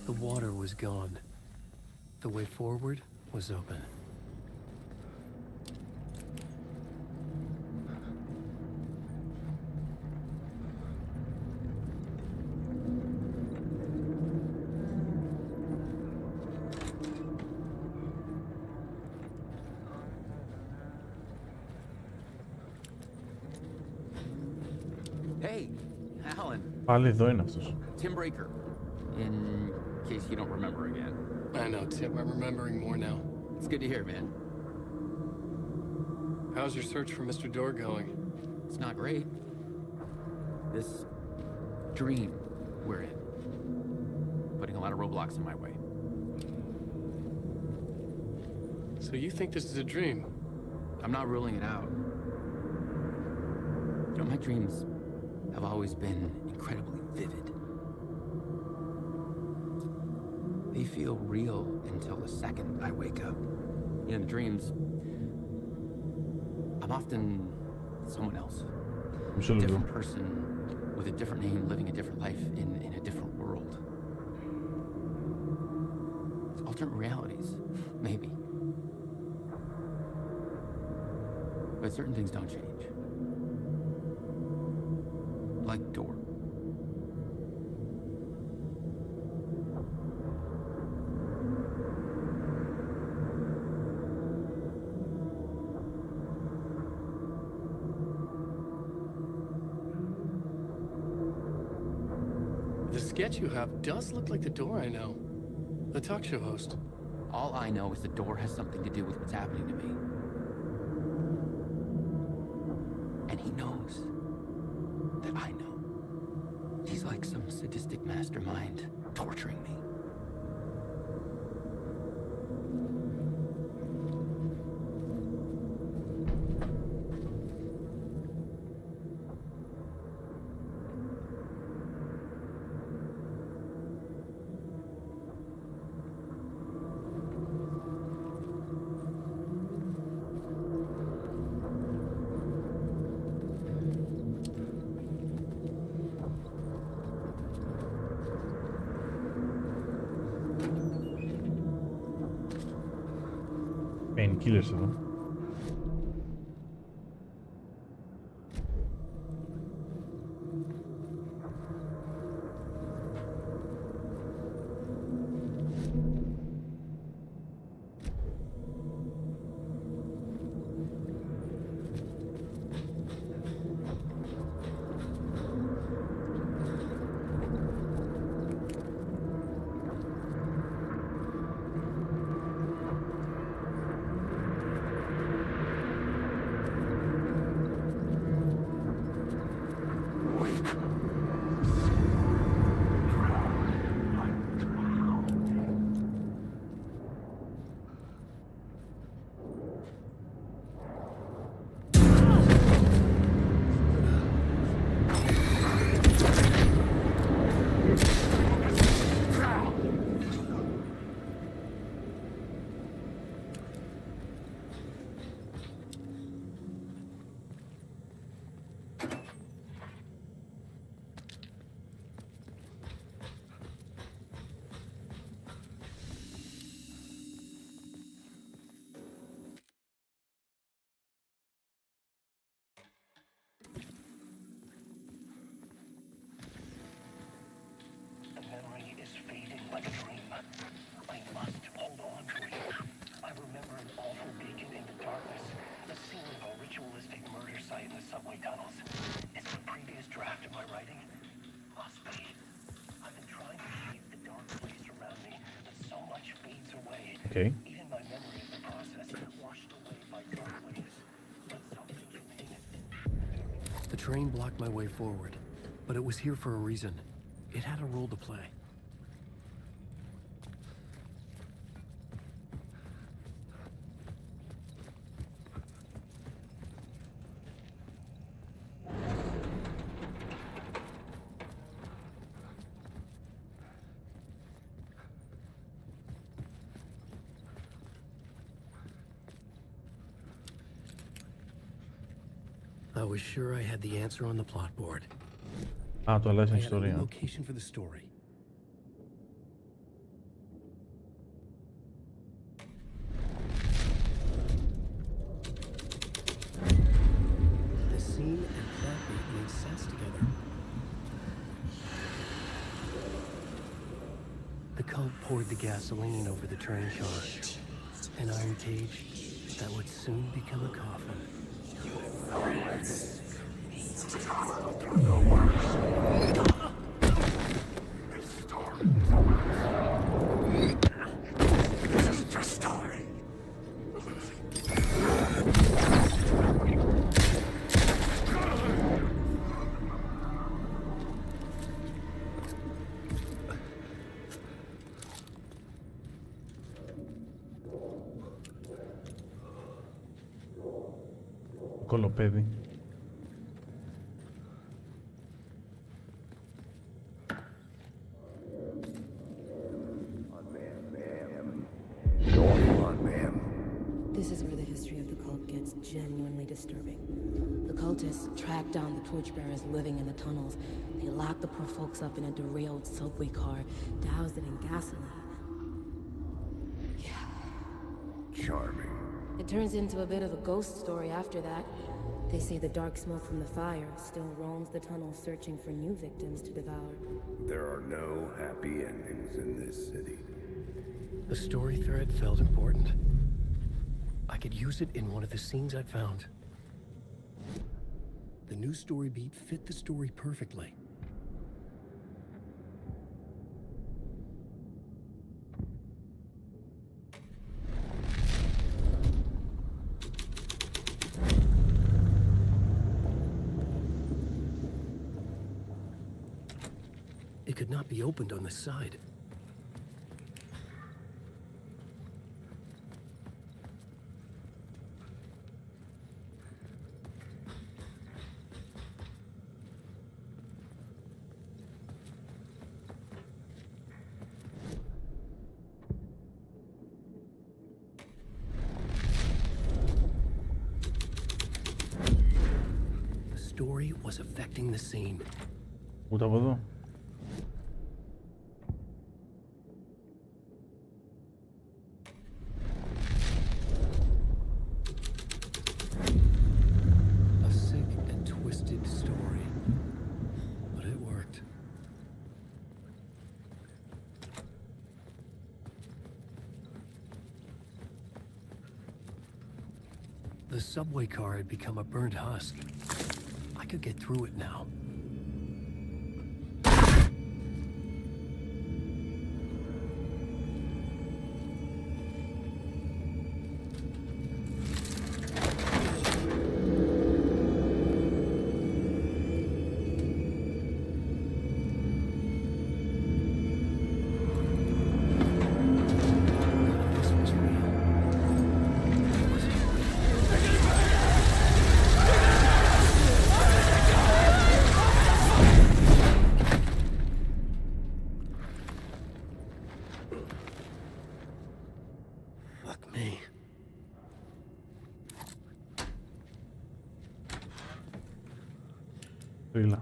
The water was gone. The way forward was open. Hey, Alan. Πάλι εδώ είναι αυτός. Tim Breaker. In case you don't remember again. I know, Tip. I'm remembering more now. It's good to hear, man. How's your search for Mr. Door going? It's not great. This dream we're in, putting a lot of roadblocks in my way. So you think this is a dream? I'm not ruling it out. You know, my dreams have always been incredibly vivid. They feel real until the second I wake up. You know, in the dreams, I'm often someone else. A different person with a different name, living a different life in a different world. It's alternate realities, maybe. But certain things don't change. Like door. The sketch you have does look like the door I know. The talk show host. All I know is the door has something to do with what's happening to me. And he knows that I know. He's like some sadistic mastermind torturing me. Painkillers εδώ. Okay. The train blocked my way forward, but it was here for a reason. It had a role to play. I was sure I had the answer on the plot board. Α, το αλλάζει την I had a ιστορία. location for the story. The scene and plot beat made sense together. The cult poured the gasoline over the train car. An iron cage that would soon become a coffin. Κολοπέδι. This is where the history of the cult gets genuinely disturbing. The cultists track down the torchbearers living in the tunnels. They lock the poor folks up in a derailed subway car, douse it in gasoline. Yeah. Charming. It turns into a bit of a ghost story after that. They say the dark smoke from the fire still roams the tunnels searching for new victims to devour. There are no happy endings in this city. The story thread felt important. I could use it in one of the scenes I'd found. The new story beat fit the story perfectly. It could not be opened on the side. The story was affecting the scene. Ούτε από εδώ. A sick and twisted story, but it worked. The subway car had become a burnt husk. I could get through it now. This was real. Was it Fuck me. Τρίλα.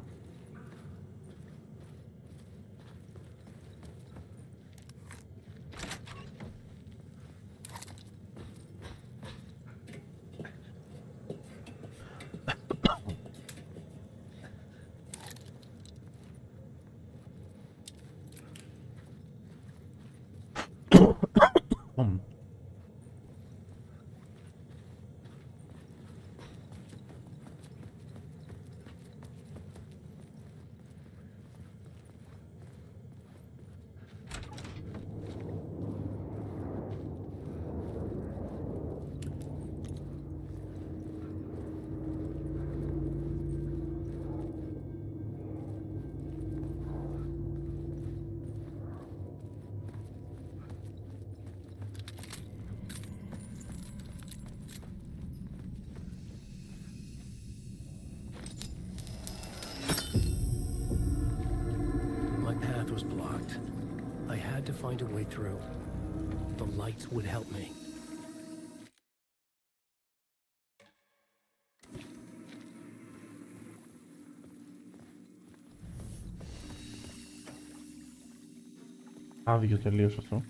My path was blocked. I had to find a way through. The lights would help me. Άδειο τελείως αυτό.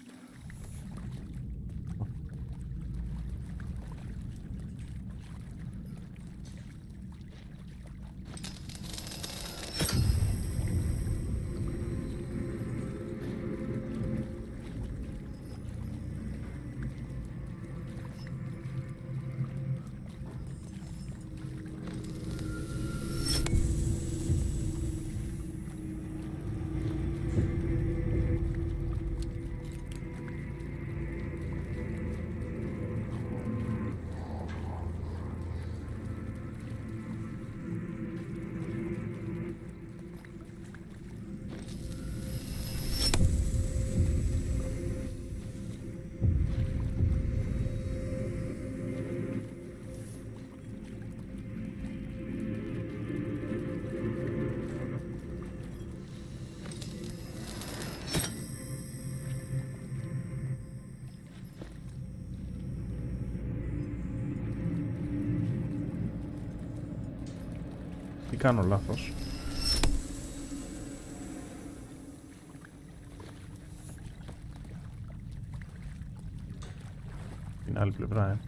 Τι κάνω λάθος? Την άλλη πλευρά,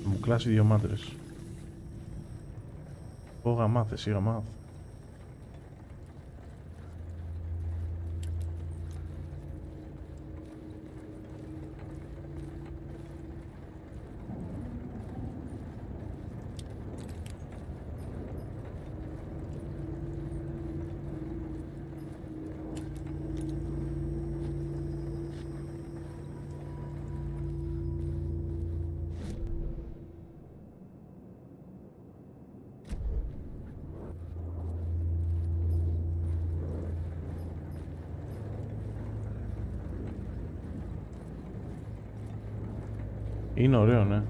Μου κλάσει δύο μάντρες. Πω γαμάθε, εσύ γαμάθε. Είναι ωραίο, ναι.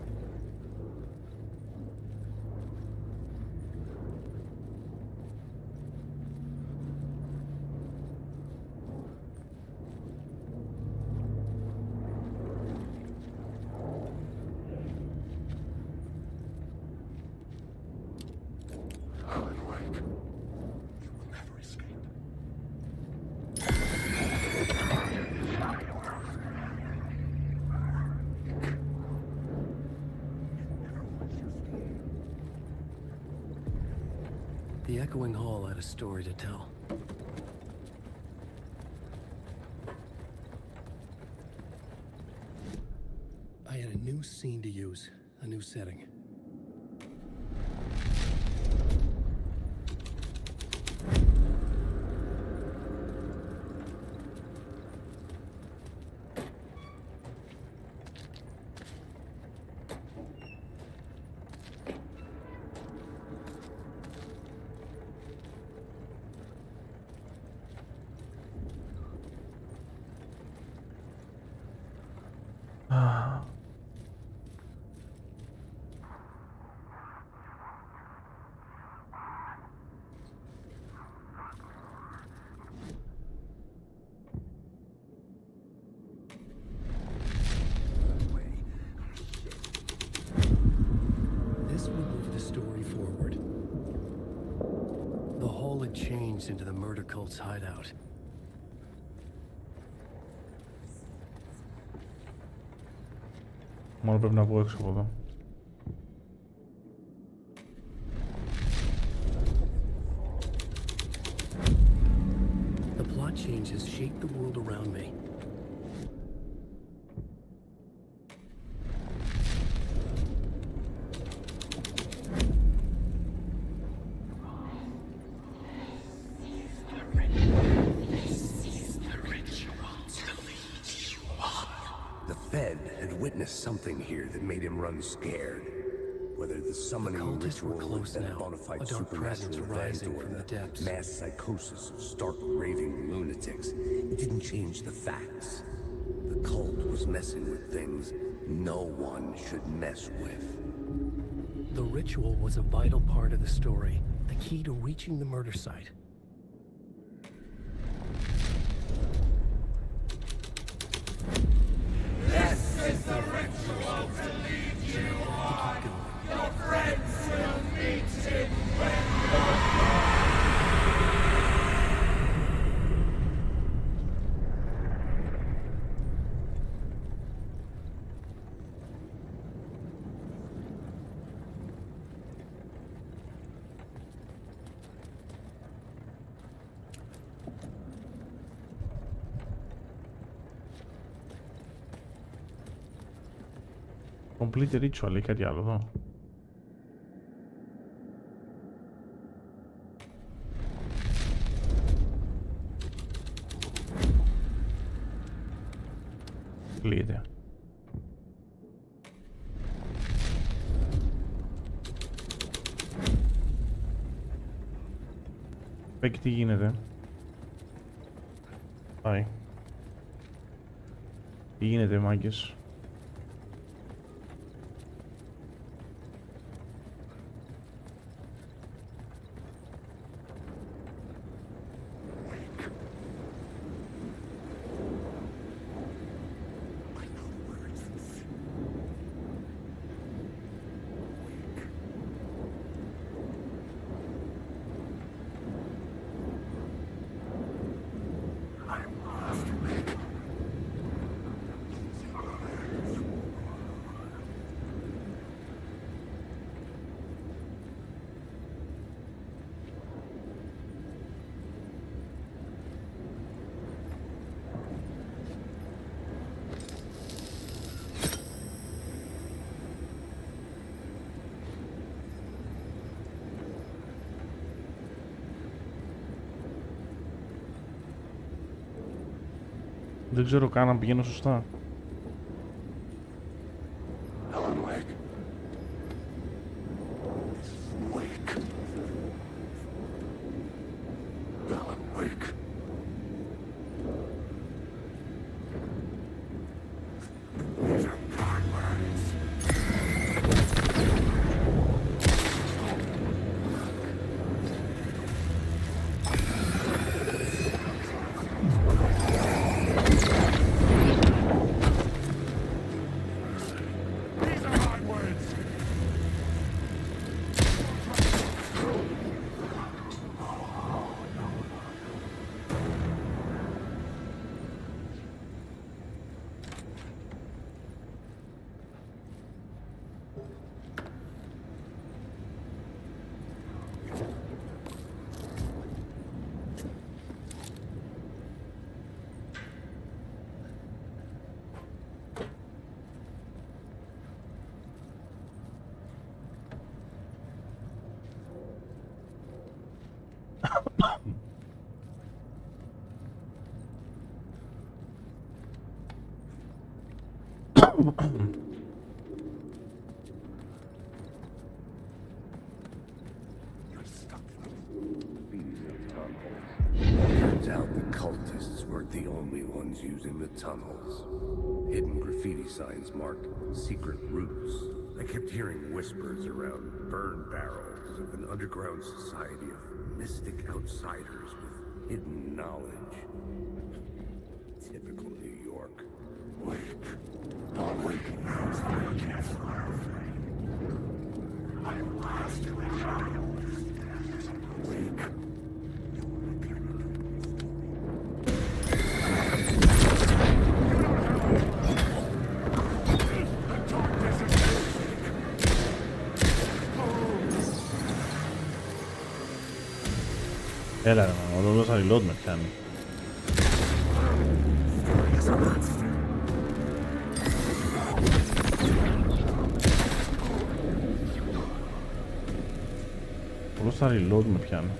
The echoing hall had a story to tell. I had a new scene to use, a new setting. Into the murder cult's hideout. Μόνο πρέπει να βγω έξω από εδώ. The plot changes shaped the world around me. Something here that made him run scared. Whether the summoning ritual was a bona fide supernatural event or the mass psychosis of stark raving lunatics, it didn't change the facts. The cult was messing with things no one should mess with. The ritual was a vital part of the story, the key to reaching the murder site. Is the ritual to lead you on? Your friends will meet him when you're Complete ritual, ή κάτι άλλο εδώ. Κλείεται. Πέκει τι γίνεται. Πάει. Τι γίνεται, μάγκες. Δεν ξέρω καν αν πηγαίνω σωστά. Alan Wake. Wake. Alan Wake. These are my words. Turns out the cultists weren't the only ones using the tunnels. Hidden graffiti signs marked secret routes. I kept hearing whispers around burn barrels of an underground society of mystic outsiders with hidden knowledge. Typical New York. Wake. Wake now is the weakness of our flame. I will ask you if I wake. Έλα ρε μάνα, όλο δώσα reload με πιάνει. Όλο στα reload με πιάνει.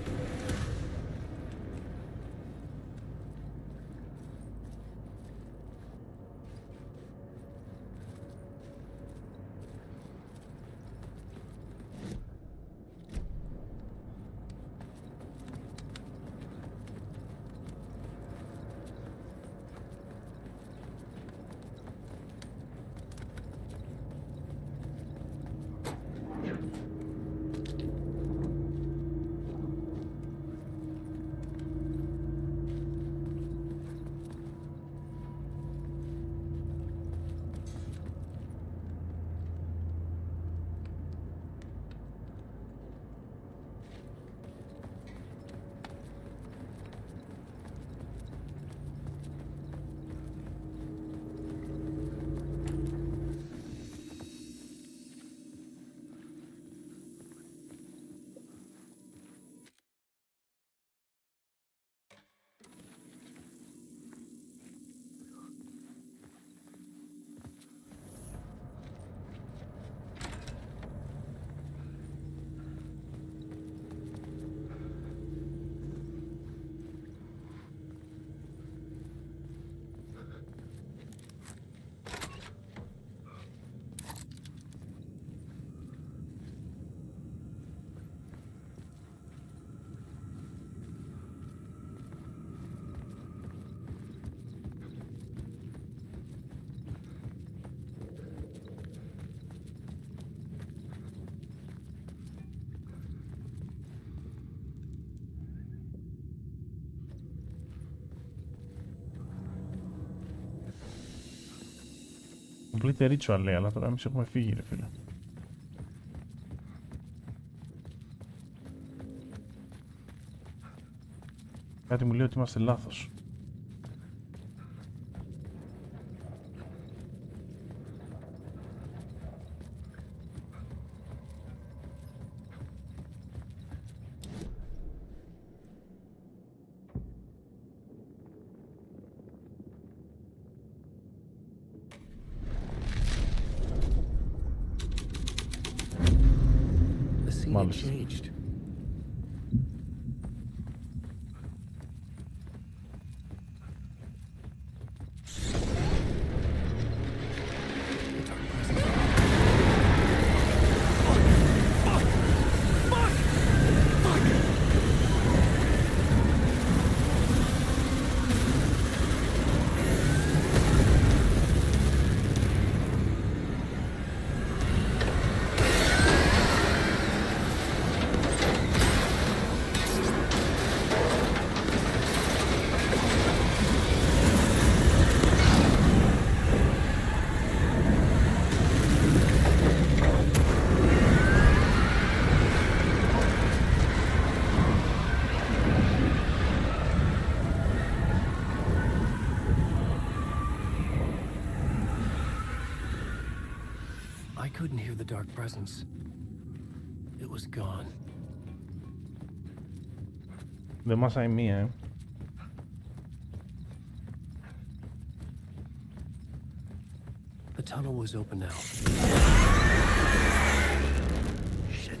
Complete ritual λέει, αλλά τώρα εμείς έχουμε φύγει ρε φίλε. Κάτι μου λέει ότι είμαστε λάθος. Changed. couldn't hear the dark presence. It was gone. Δεν μάσαει μία, The tunnel was open now. Shit.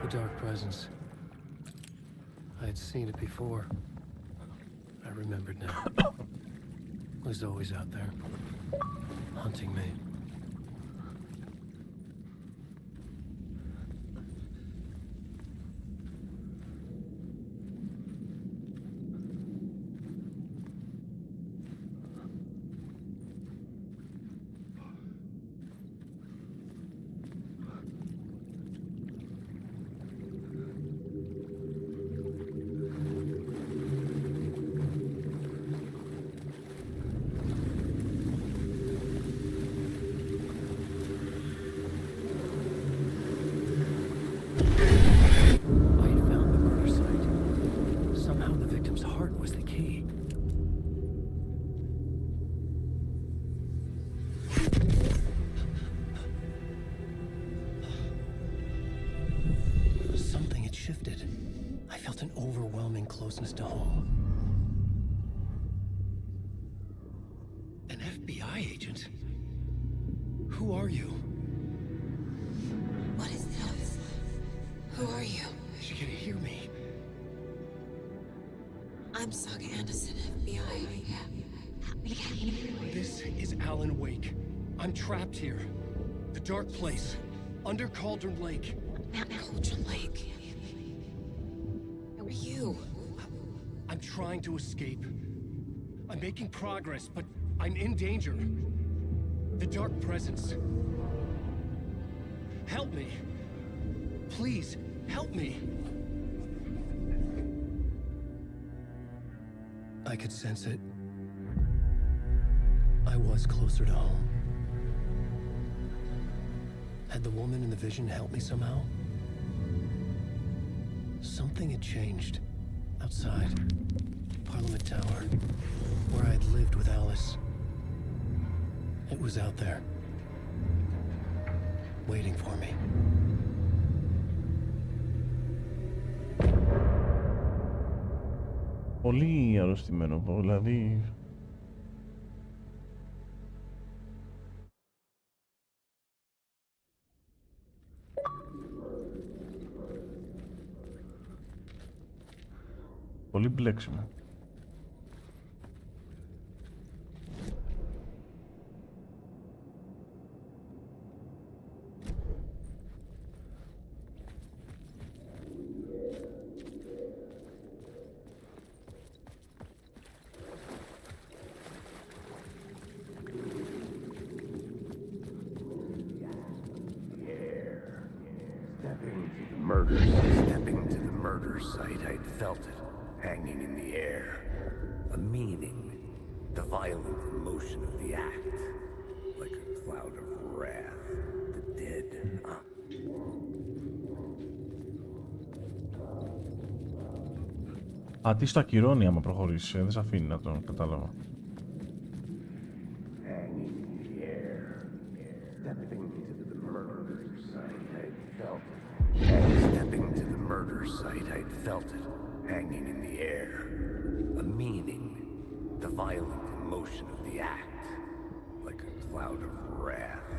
The dark presence. I had seen it before. I remembered now. It was always out there, hunting me. Closeness to home. An FBI agent? Who are you? What is this? Who are you? She can hear me. I'm Saga Anderson, FBI. This is Alan Wake. I'm trapped here. The dark place. Under Cauldron Lake. Cauldron Lake? Who are you? I'm trying to escape. I'm making progress, but I'm in danger. The dark presence. Help me. Please, help me. I could sense it. I was closer to home. Had the woman in the vision helped me somehow? Something had changed. Outside, Parliament Tower, where I had lived with Alice. It was out there, waiting for me. Πολύ αρρωστημένο, δηλαδή... Πολύ μπλέξιμο. Stepping to the murder site, I'd felt it, hanging in the air. A meaning, the violent emotion of the act, like a cloud of wrath, the dead. Α, τι στο ακυρώνει άμα προχωρήσει, δεν σε αφήνει να το κατάλαβα. Stepping to the murder site, I'd felt it, hanging in the air. A meaning, the violent emotion of the act, like a cloud of wrath,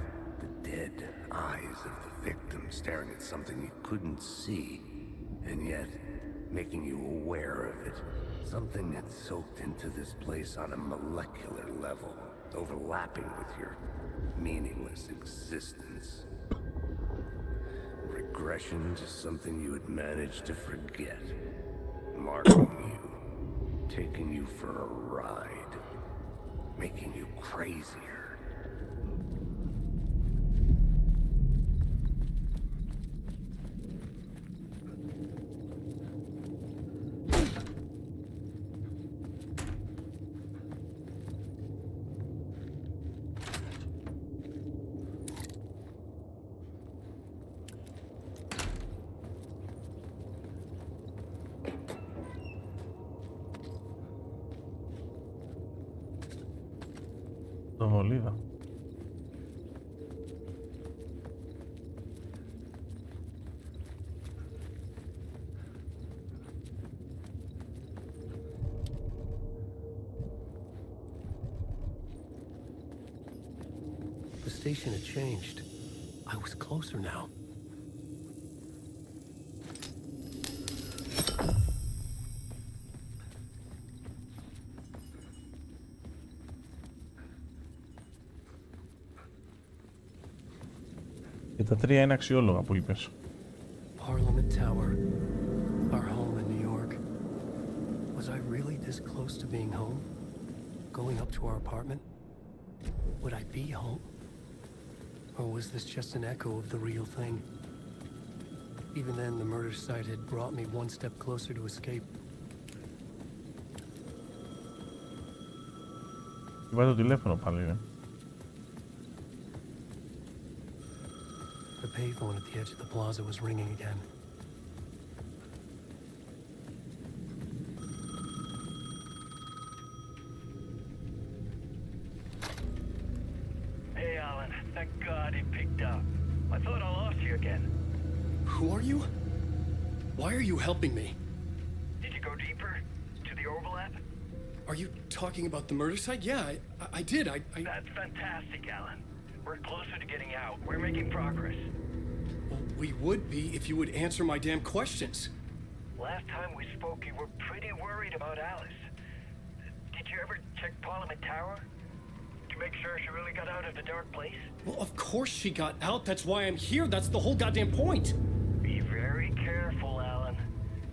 the dead eyes of the victim staring at something you couldn't see, and yet making you aware of it. Something that soaked into this place on a molecular level, overlapping with your meaningless existence. Regression to something you had managed to forget. Marking you, taking you for a ride, making you crazier. Το βολίδα. The station had changed. I was closer now. Και τα τρία είναι αξιόλογα που είπες. Parliament Tower, our home in New York. Was I really this close to being home? Going up to our apartment? Would I be home? Or was this just an echo of the real thing? Even then, the murder site had brought me one step closer to escape. Βάζει το τηλέφωνο πάλι, ρε. The payphone at the edge of the plaza was ringing again. Hey, Alan. Thank God he picked up. I thought I lost you again. Who are you? Why are you helping me? Did you go deeper? To the overlap? Are you talking about the murder site? Yeah, I did. I... That's fantastic, Alan. We're closer to getting out. We're making progress. Well, we would be if you would answer my damn questions. Last time we spoke, you were pretty worried about Alice. Did you ever check Parliament Tower? To make sure she really got out of the dark place? Well, of course she got out. That's why I'm here. That's the whole goddamn point. Be very careful, Alan.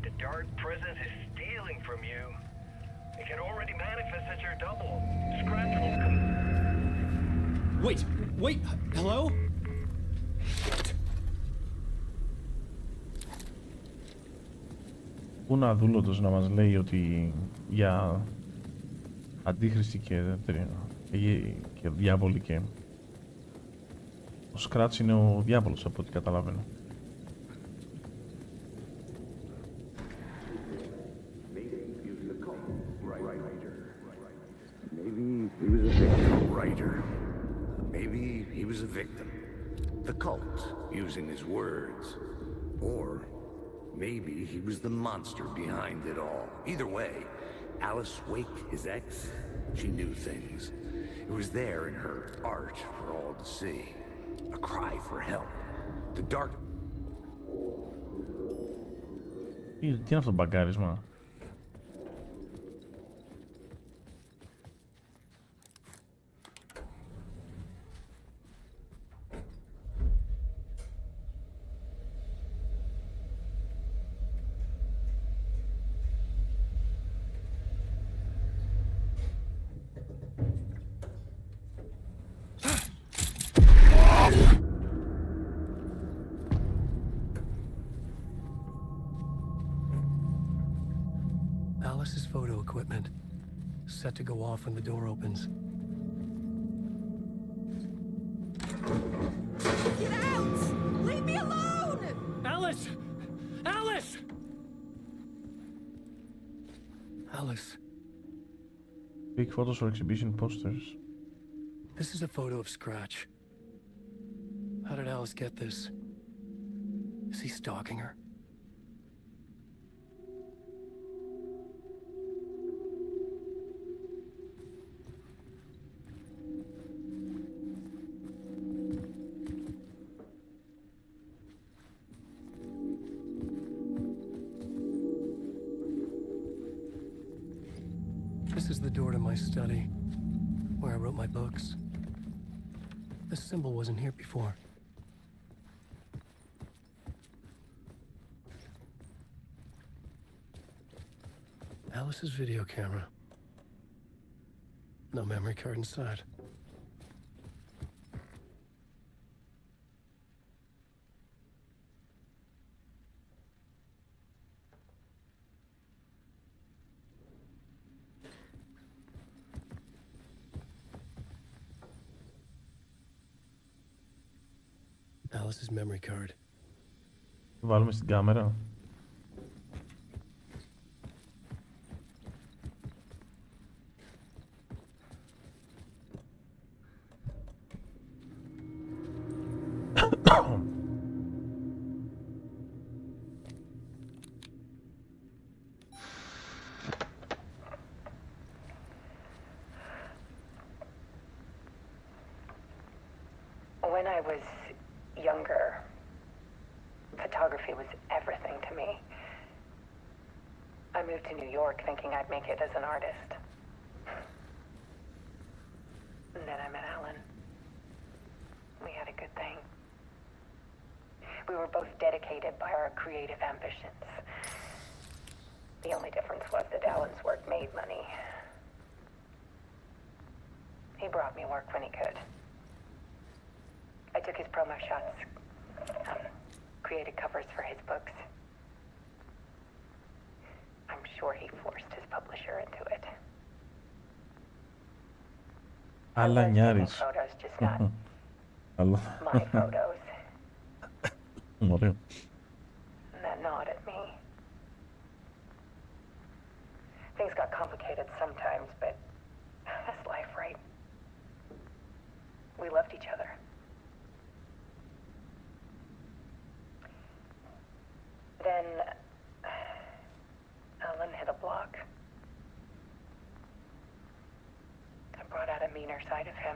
The dark presence is stealing from you. It can already manifest as your double. Scratch will come. Wait, hello? Πού να δούλωτος να μας λέει ότι για αντίχρηστη και διάβολη και ο Σκράτς είναι ο διάβολος από ό,τι καταλαβαίνω. Maybe he was a victim. Writer. Maybe he was a victim. The cult, using his words. Or maybe he was the monster behind it all. Either way, Alice Wake, his ex, she knew things. It was there in her art for all to see. A cry for help. The dark... Τι είναι αυτό το μπαγκάρισμα? Alice's photo equipment, set to go off when the door opens. Get out! Leave me alone! Alice! Alice! Alice. Big photos for exhibition posters. This is a photo of Scratch. How did Alice get this? Is he stalking her? This is the door to my study, where I wrote my books. This symbol wasn't here before. Alice's video camera. No memory card inside. Alice's memory card. Βάλουμε στην κάμερα. When I was younger, photography was everything to me. I moved to New York thinking I'd make it as an artist. And then I met Alan. We had a good thing. We were both dedicated by our creative ambitions. The only difference was that Alan's work made money. He brought me work when he could. I took his promo shots, created covers for his books. I'm sure he forced his publisher into it. Alan Yaris. Photos, just not Allah. my photos. Ωραίο. And that gnawed at me. Things got complicated sometimes, but that's life, right? We loved each other. Then Alan hit a block. I brought out a meaner side of him.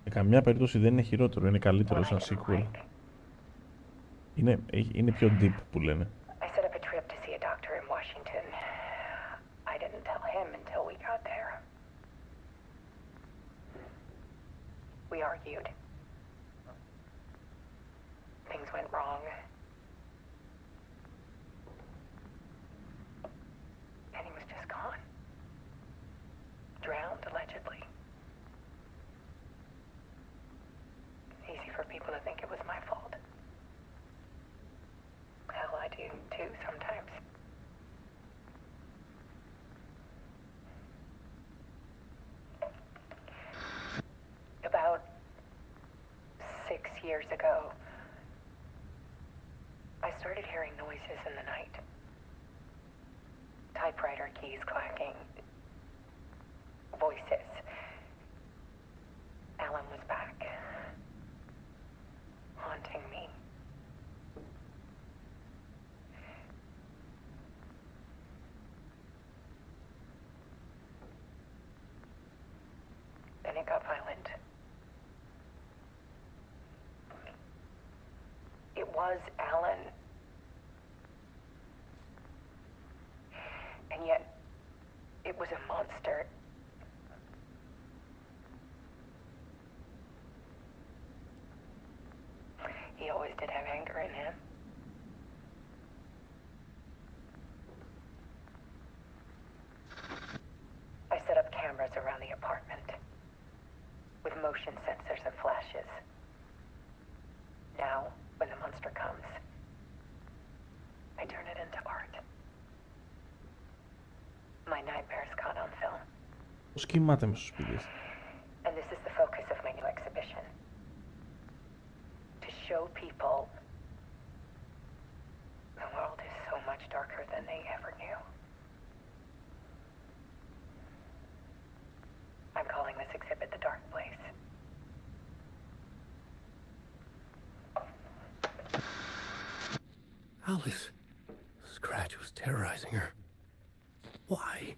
Σε καμιά περίπτωση δεν είναι χειρότερο, είναι καλύτερο σαν sequel. Είναι πιο deep που λένε. I set up a trip to see a doctor in Washington. I didn't tell him until we got there. We argued. Things went wrong. And he was just gone. Drowned, allegedly. Easy for people to think it was my fault. Hell, I do too sometimes. About 6 years ago, I started hearing noises in the night. Typewriter keys clacking. Voices. Alan was back. Haunting me. Then it got violent. It was Alan. And yet, it was a monster. He always did have anger in him. I set up cameras around the apartment with motion sensors and flashes. Now, when the monster comes, I turn it into art. My nightmares caught on film. Πώς κοιμάται μες στο σπίτι. And this is the focus of my new exhibition. To show people the world is so much darker than they ever knew. I'm calling this exhibit The Dark Place. Alice. Scratch was terrorizing her. Why?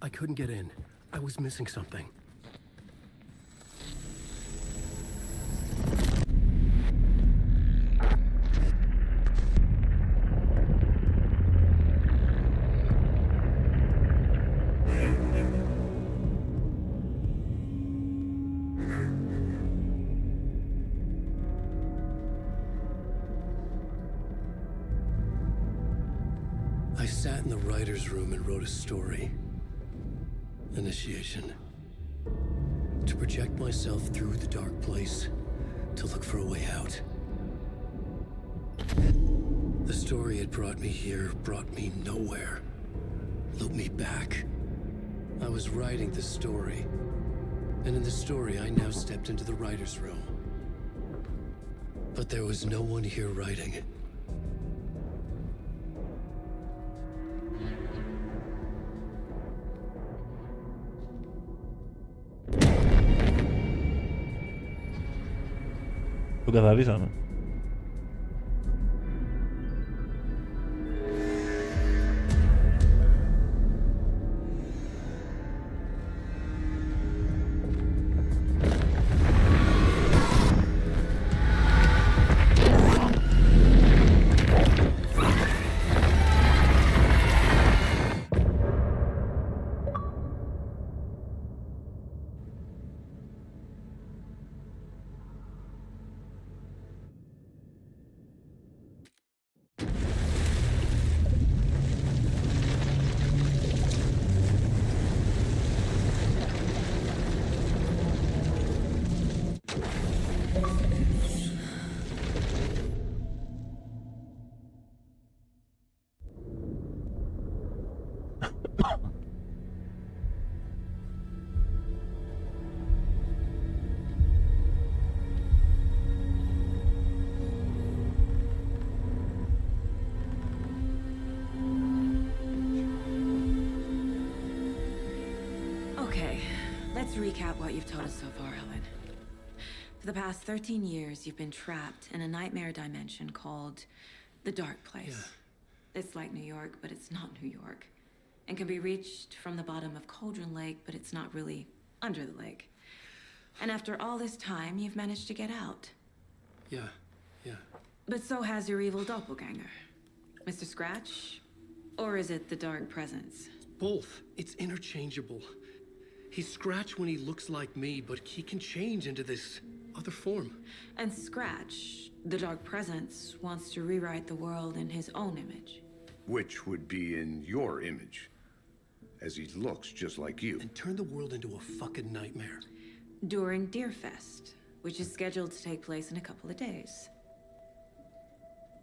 I couldn't get in. I was missing something. I sat in the writer's room and wrote a story. Initiation. To project myself through the dark place, to look for a way out. The story had brought me here, brought me nowhere. Looped me back. I was writing the story. And in the story, I now stepped into the writer's room. But there was no one here writing it. Τον καθαρίσανε. Let's recap what you've told us so far, Alan. For the past 13 years, you've been trapped in a nightmare dimension called the Dark Place. Yeah. It's like New York, but it's not New York. And can be reached from the bottom of Cauldron Lake, but it's not really under the lake. And after all this time, you've managed to get out. Yeah. But so has your evil doppelganger. Mr. Scratch? Or is it the Dark Presence? Both. It's interchangeable. He's Scratch when he looks like me, but he can change into this other form. And Scratch, the Dark Presence, wants to rewrite the world in his own image. Which would be in your image, as he looks just like you. And turn the world into a fucking nightmare. During Deerfest, which is scheduled to take place in a couple of days.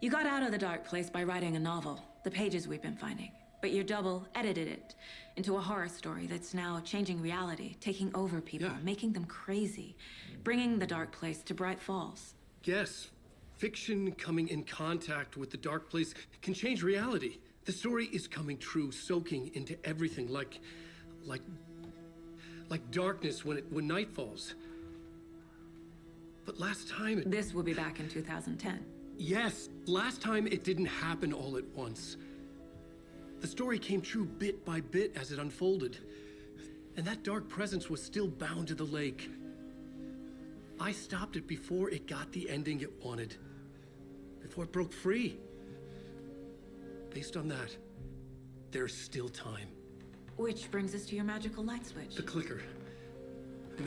You got out of the Dark Place by writing a novel, the pages we've been finding. But your double edited it into a horror story that's now changing reality, taking over people, making them crazy, bringing the Dark Place to Bright Falls. Yes, fiction coming in contact with the Dark Place can change reality. The story is coming true, soaking into everything, like darkness when night falls. But last time This will be back in 2010. Yes, last time it didn't happen all at once. The story came true bit by bit as it unfolded. And that dark presence was still bound to the lake. I stopped it before it got the ending it wanted. Before it broke free. Based on that, there's still time. Which brings us to your magical light switch. The clicker.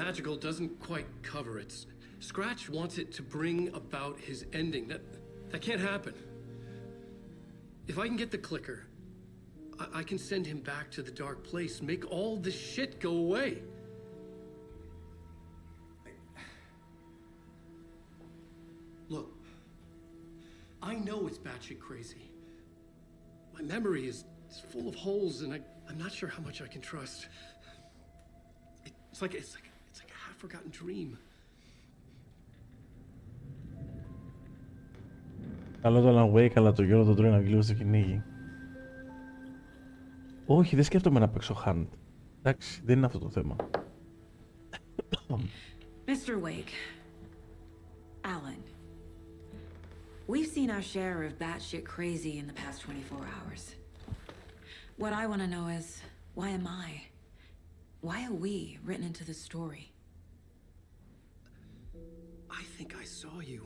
Magical doesn't quite cover it. Scratch wants it to bring about his ending. That can't happen. If I can get the clicker, I can send him back to the Dark Place, make all this shit go away. Look, I know it's batshit crazy. My memory is full of holes, and I'm not sure how much I can trust. It's like a half-forgotten dream. Καλό το Alan Wake, αλλά το Γιώργο τον τρώει να γλύβει στο κυνήγι. Όχι, δεν σκέφτομαι να παίξω Hunt. Εντάξει, δεν είναι αυτό το θέμα. Mr. Wake, Alan, we've seen our share of batshit crazy in the past 24 hours. What I want to know is, why am I? Why are we written into the story? I think I saw you.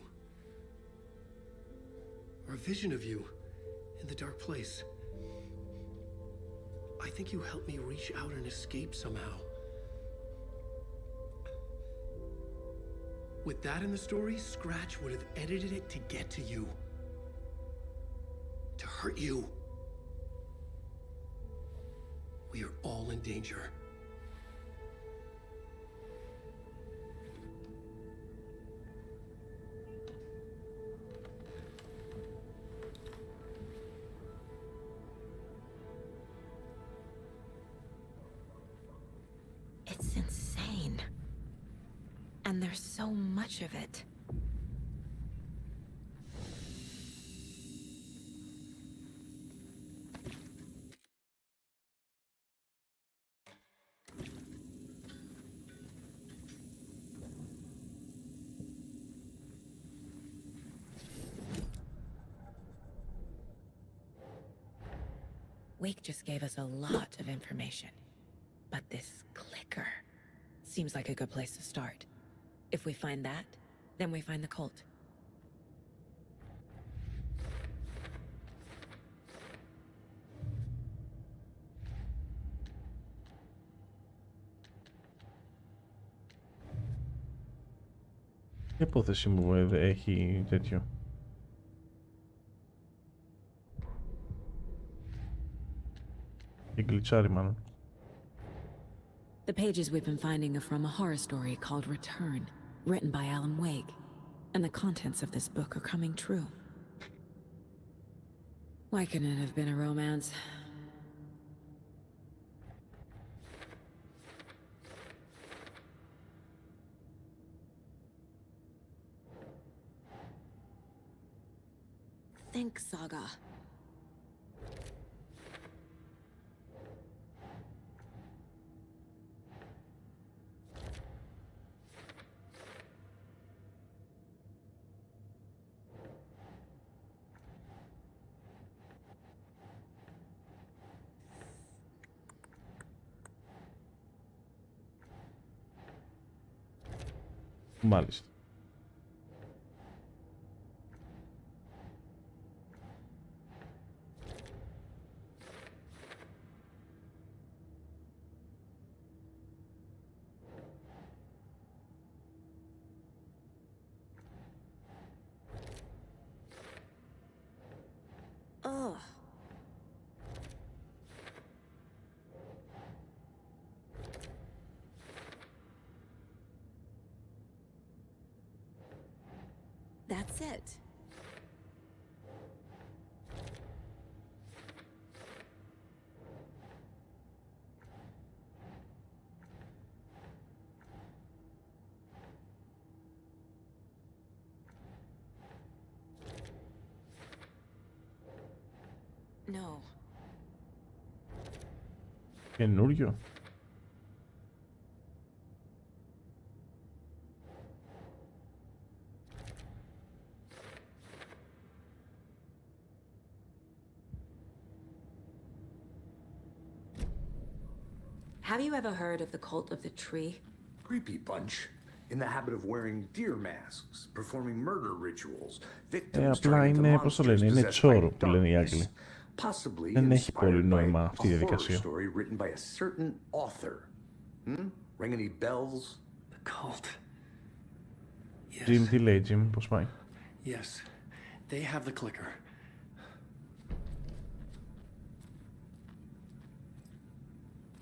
Or a vision of you in the Dark Place. I think you helped me reach out and escape somehow. With that in the story, Scratch would have edited it to get to you. To hurt you. We are all in danger. It's insane. And there's so much of it. Wake just gave us a lot of information. But this clicker seems like a good place to start. If we find that, then we find the cult. Η υπόθεση μου έχει τέτοιο. Και γκλιτσάρει μάλλον. The pages we've been finding are from a horror story called Return, written by Alan Wake. And the contents of this book are coming true. Why couldn't it have been a romance? Think, Saga. Μάλιστα. Oh. That's it. No. Καινούριο. Have you ever heard of the cult of the tree? Creepy bunch. In the habit of wearing deer masks, performing murder rituals, victims Απλά turning into είναι, πώς το monsters λένε, είναι possessed by τσόρο που λένε οι Άγγλοι. possibly Δεν έχει πολύ inspired by νόημα a αυτή η horror διαδικασία. story written by a certain author. Ring any bells? The cult. Jim, τι λέει, Jim, πώς πάει? Yes, they have the clicker.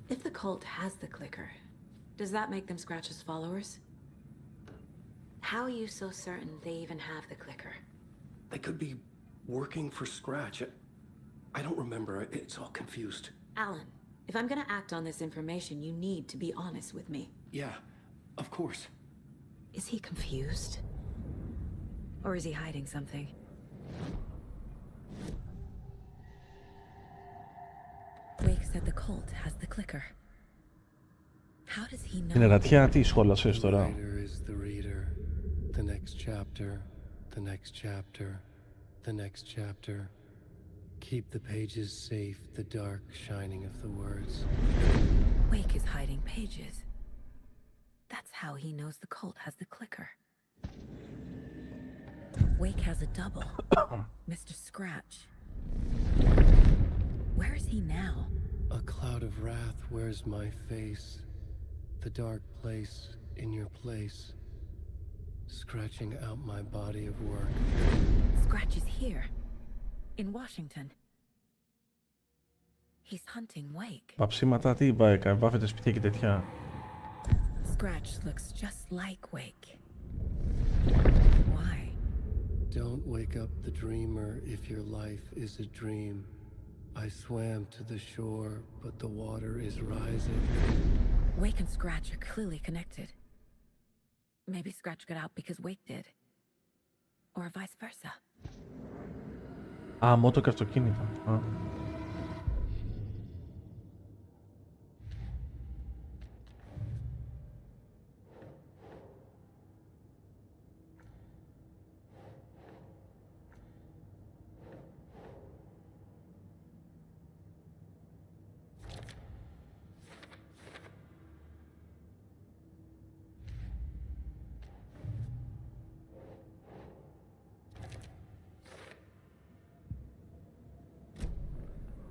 If the cult has the clicker, does that make them Scratch's followers? How are you so certain they even have the clicker? They could be working for Scratch. I don't remember. It's all confused. Alan, if I'm gonna act on this information, you need to be honest with me. Yeah, of course. Is he confused? Or is he hiding something? Wake said the cult has the clicker. How does he know? Είναι ρατιά, τι σχόλασες The τώρα? writer is the reader. The next chapter, the next chapter, the next chapter. Keep the pages safe, the dark shining of the words. Wake is hiding pages. That's how he knows the cult has the clicker. Wake has a double. Mr. Scratch. Where is he now? A cloud of wrath wears my face. The dark place in your place. Scratching out my body of work. Scratch is here. In Washington. He's hunting Wake. Παψίματα, τι βάφεται σπιτιά και τέτοια. Scratch looks just like Wake. Why? Don't wake up the dreamer if your life is a dream. I swam to the shore, but the water is rising. Wake and Scratch are clearly connected. Maybe Scratch got out because Wake did. Or vice versa. Α, μότο και αυτοκίνητα.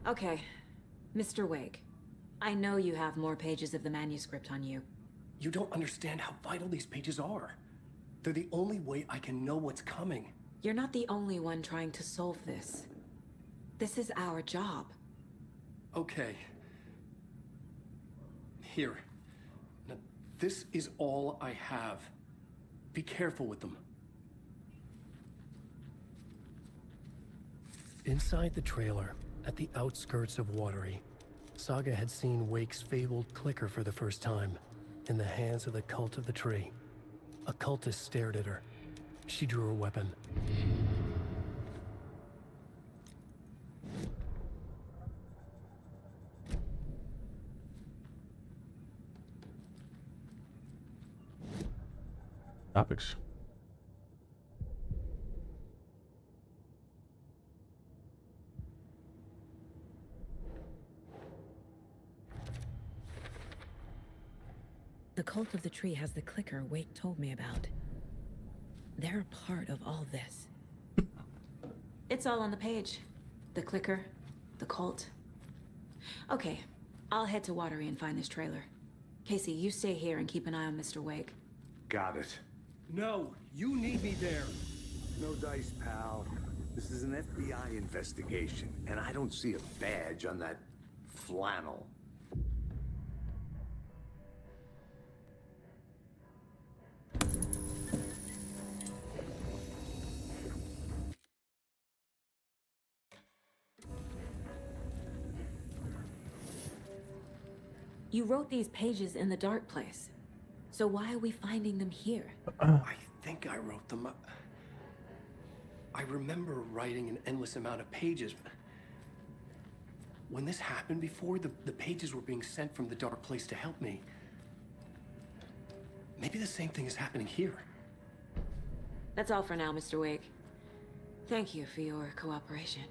Okay, Mr. Wake. I know you have more pages of the manuscript on you. You don't understand how vital these pages are. They're the only way I can know what's coming. You're not the only one trying to solve this. This is our job. Okay. Here. Now, this is all I have. Be careful with them. Inside the trailer, at the outskirts of Watery, Saga had seen Wake's fabled clicker for the first time, in the hands of the Cult of the Tree. A cultist stared at her. She drew her weapon. Άπαιξε. The Cult of the Tree has the clicker Wake told me about. They're a part of all this. It's all on the page. The clicker, the cult. Okay, I'll head to Watery and find this trailer. Casey, you stay here and keep an eye on Mr. Wake. Got it. No, you need me there. No dice, pal. This is an FBI investigation, and I don't see a badge on that flannel. You wrote these pages in the dark place. So why are we finding them here? I think I wrote them up. I remember writing an endless amount of pages. When this happened before, the pages were being sent from the dark place to help me. Maybe the same thing is happening here. That's all for now, Mr. Wake. Thank you for your cooperation.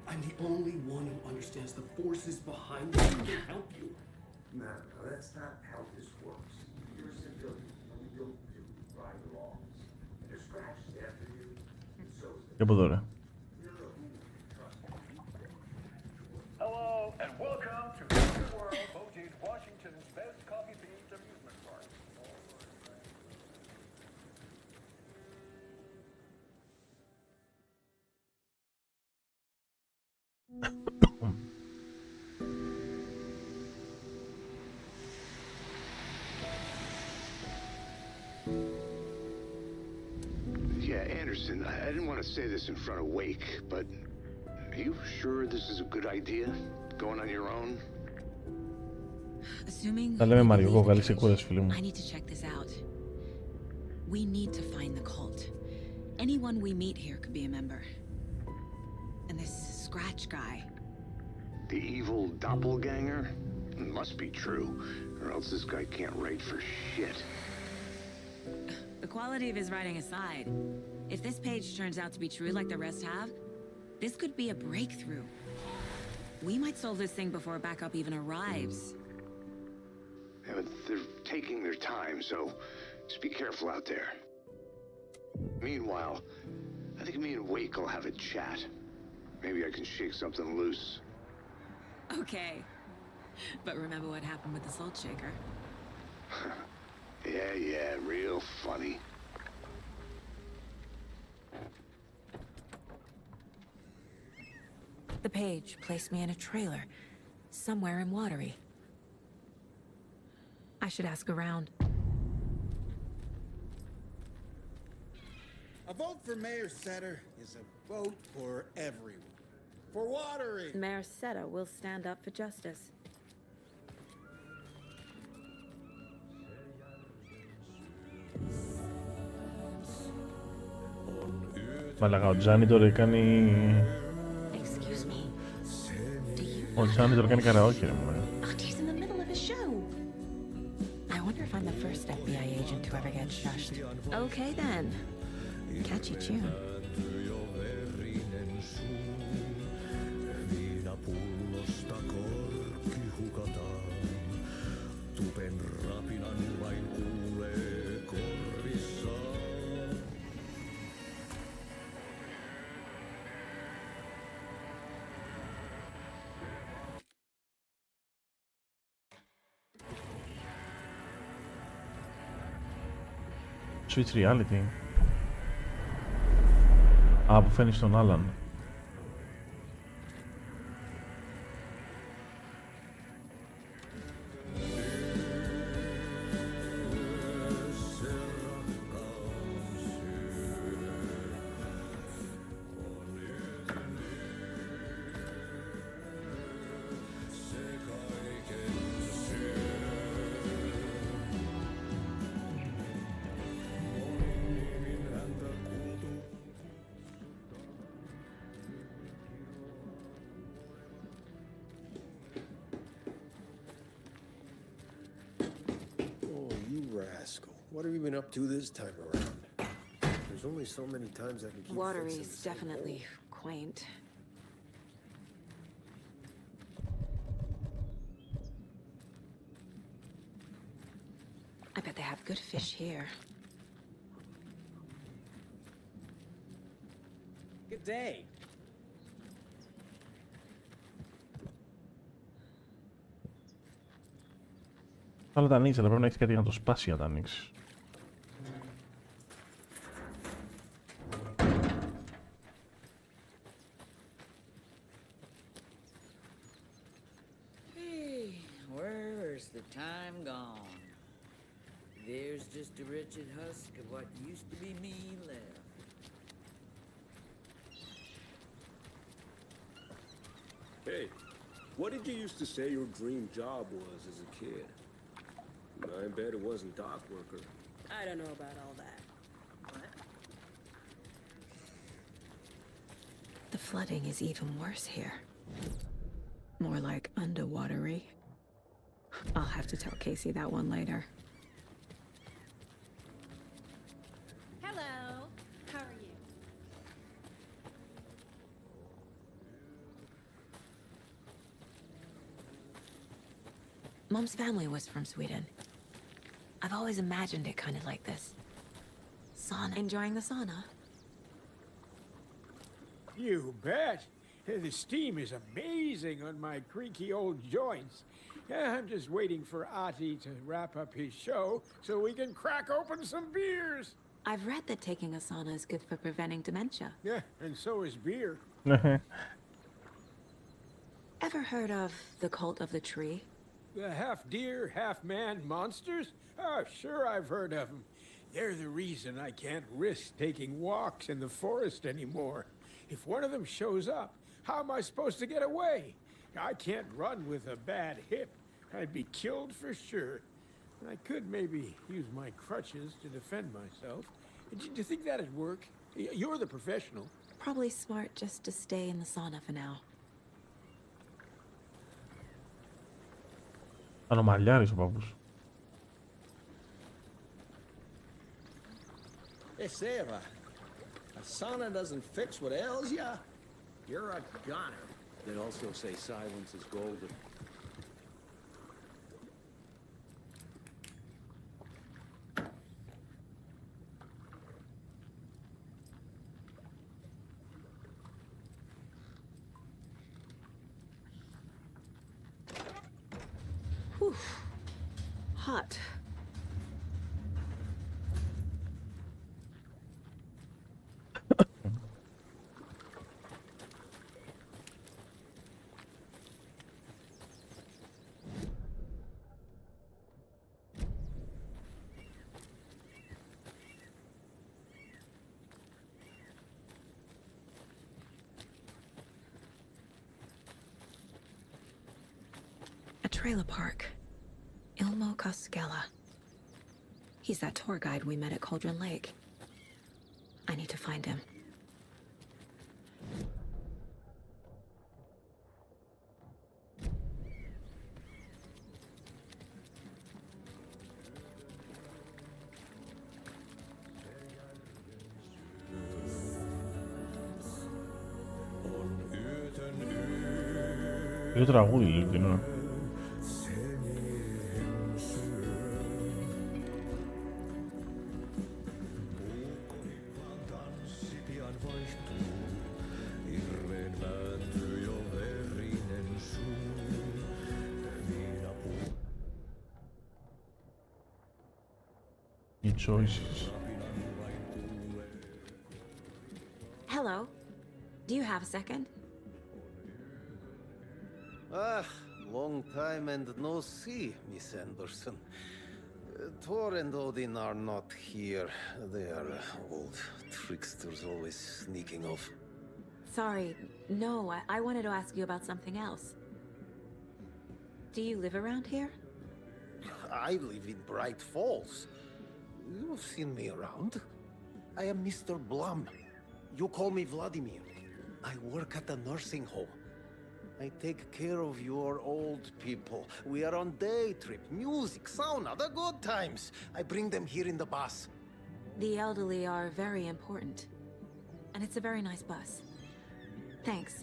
I'm the only one who understands the forces behind this and can help you. No, that's not how this works. You're a civilian, and we don't do right wrongs. And there's scratches after you, and so is the... Και από τώρα. Hello, and welcome to Disney World, Mojave, Washington's best coffee-themed amusement park. Yeah, Anderson, I didn't want to say this in front of Wake, but are you sure this is a good idea? Going on your own? Assuming Τα λέμε Μάριο, εγώ καλή ξεκούραση φίλε μου. I need to check this out. We need to find the cult. Anyone we meet here could be a member. And this Scratch guy. The evil doppelganger? It must be true, or else this guy can't write for shit. The quality of his writing aside, if this page turns out to be true like the rest have, this could be a breakthrough. We might solve this thing before backup even arrives. Yeah, but they're taking their time, so just be careful out there. Meanwhile, I think me and Wake will have a chat. Maybe I can shake something loose. Okay. But remember what happened with the salt shaker? Yeah, real funny. The page placed me in a trailer, somewhere in Watery. I should ask around. A vote for Mayor Setter is a vote for everyone. For watering. Mayor Setter will stand up for justice. Μαλάκα, ο Τζάνι τώρα κάνει... Ο Τζάνι τώρα κάνει καραόκι, ρε μωρέ. He's in the middle of his show. I wonder if I'm the first FBI agent to ever get shushed. Okay then. Catchy tune. Switch reality. Α, που φαίνεται στον Alan. What have you been up to this time around? There's only so many times I can keep Watery's definitely quaint. I bet they have good fish here. Good day. Αλλά τα ανοίξει, αλλά πρέπει να έχεις κάτι να το σπάσει για να τα ανοίξει. Time gone. There's just a wretched husk of what used to be me left. Hey, what did you used to say your dream job was as a kid? I bet it wasn't dock worker. I don't know about all that. What? The flooding is even worse here. More like underwatery. I'll have to tell Casey that one later. Hello. How are you? Mom's family was from Sweden. I've always imagined it kind of like this. Sauna. Enjoying the sauna? You bet. The steam is amazing on my creaky old joints. I'm just waiting for Ati to wrap up his show so we can crack open some beers. I've read that taking a sauna is good for preventing dementia. Yeah, and so is beer. Ever heard of the cult of the tree? The half-deer, half-man monsters? Oh, sure I've heard of them. They're the reason I can't risk taking walks in the forest anymore. If one of them shows up, how am I supposed to get away? I can't run with a bad hip. I'd be killed for sure. I could maybe use my crutches to defend myself. Do you think that'd work? You're the professional. Probably smart just to stay in the sauna for now. Ανομαλιάρης ο παππούς. Hey, Sarah. A sauna doesn't fix what ails ya? You're a goner. They also say silence is golden. Whew. Hot. trailer park. Ilmo Koskela. He's that tour guide we met at Cauldron Lake. I need to find him. Ποιο τραγούδι λέει την ώρα. Οι choices. Hello. Do you have a second? Ah, long time and no see, Miss Anderson. Thor and Odin are not here. They are old tricksters always sneaking off. Sorry. No, I wanted to ask you about something else. Do you live around here? I live in Bright Falls. You've seen me around. I am Mr. Blum. You call me Vladimir. I work at a nursing home. I take care of your old people. We are on day trip, music, sauna, the good times. I bring them here in the bus. The elderly are very important. And it's a very nice bus. Thanks.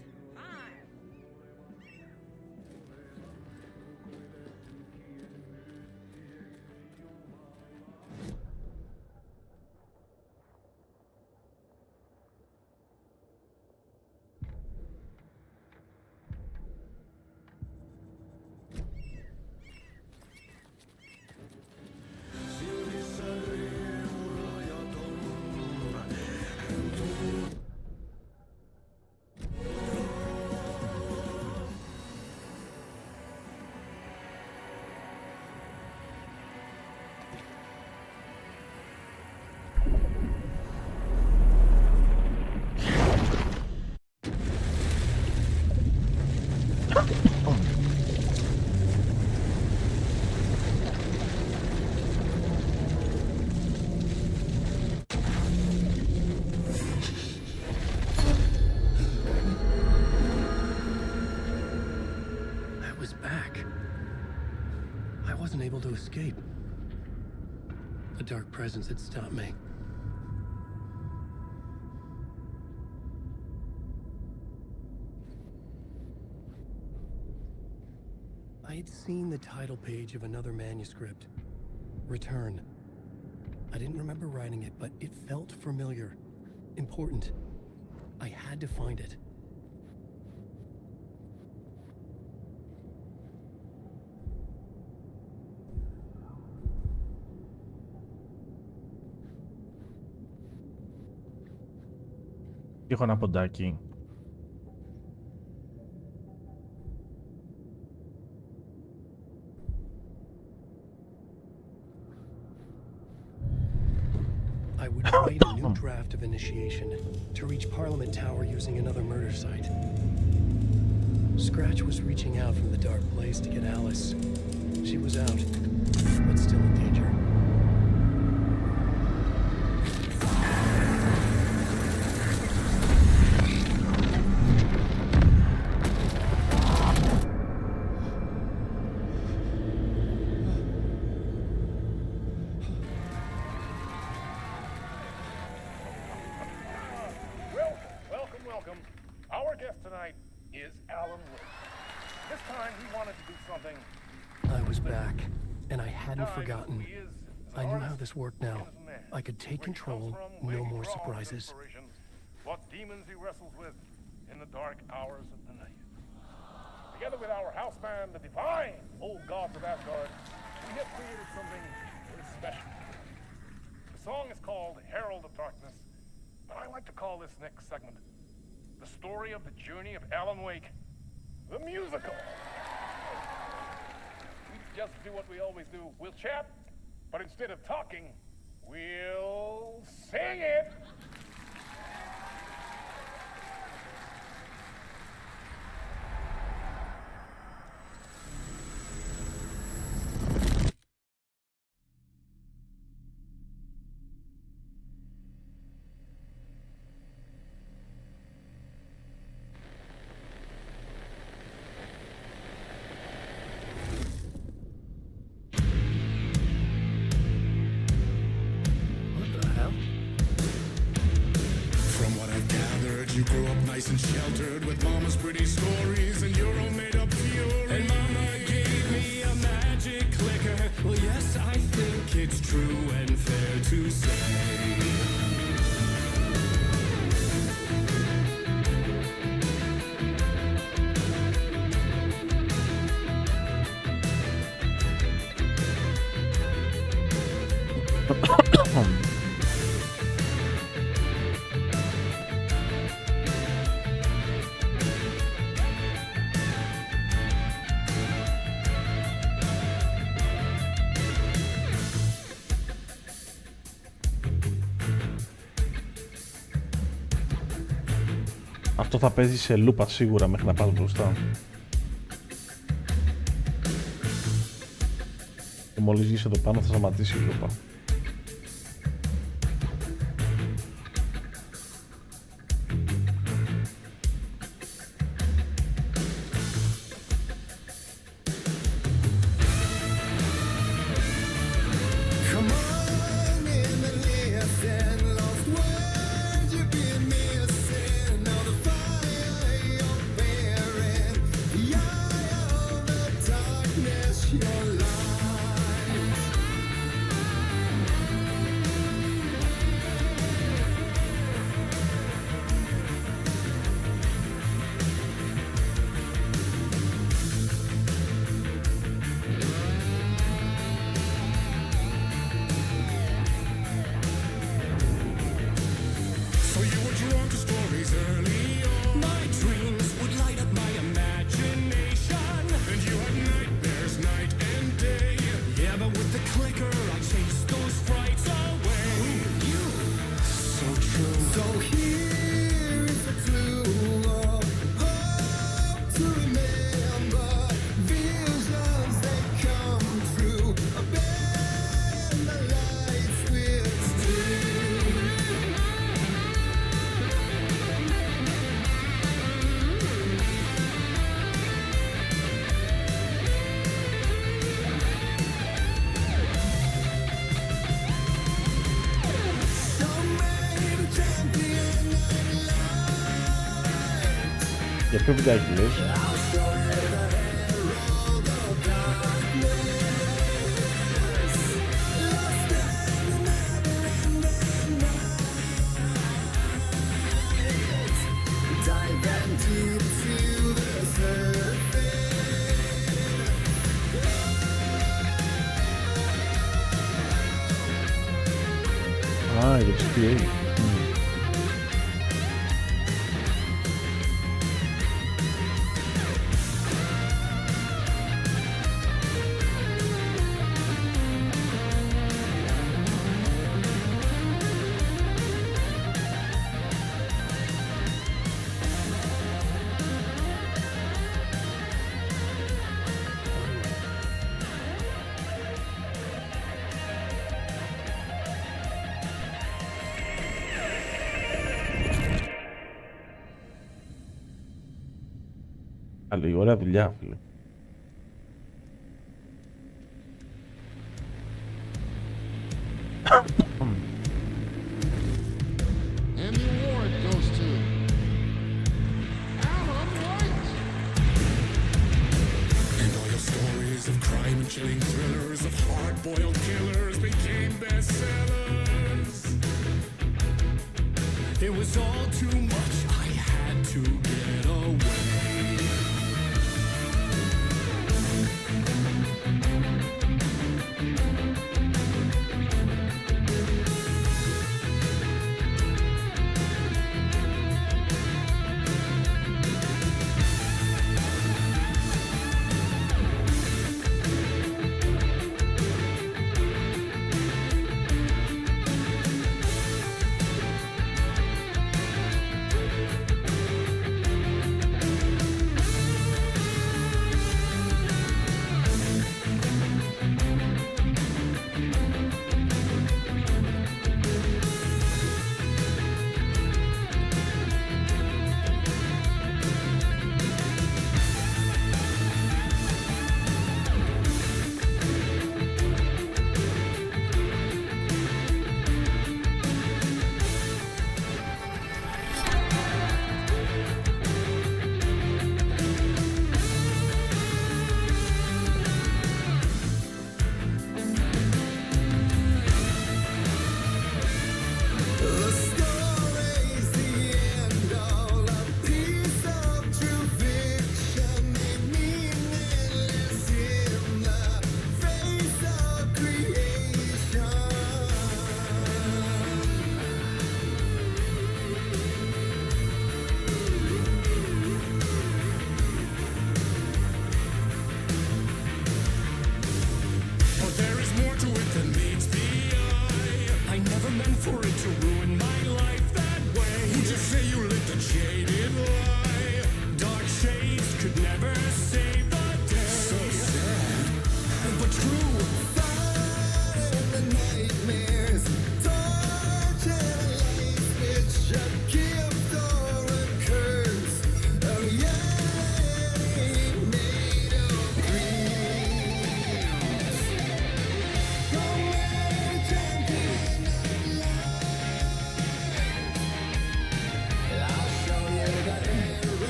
Able to escape. A dark presence had stopped me. I had seen the title page of another manuscript, Return. I didn't remember writing it, but it felt familiar, important. I had to find it. Έχω ένα ποντάκι. I would write a new draft of initiation to reach Parliament Tower using another murder site. Scratch was reaching out from the dark place to get Alice. She was out, but still in danger. Our guest tonight is Alan Wake. This time he wanted to do something. I was back, and I hadn't forgotten. I knew how this worked now. I could take control, no more surprises. What demons he wrestles with in the dark hours of the night. Together with our house band, the divine old gods of Asgard, we have created something very special. The song is called Herald of Darkness, but I like to call this next segment the story of the journey of Alan Wake, the musical. We just do what we always do. We'll chat, but instead of talking, we'll sing it. you grow up nice and sheltered with mama's pretty stories and your own made-up fury. And mama gave me a magic clicker. Well, yes, I think it's true and fair to say. Αυτό θα παίζει σε λούπα σίγουρα μέχρι να πας μπροστά. Και μόλις βγεις εδώ πάνω θα σταματήσει η λούπα. Για ποιο βιντεάκι λες? Α, για το CPA. Άλλη ωραία δουλειά, φίλε. And the award goes to Alan White. And all your stories of crime and chilling thrillers of hard-boiled killers became bestsellers. It was all too much. I had to get away.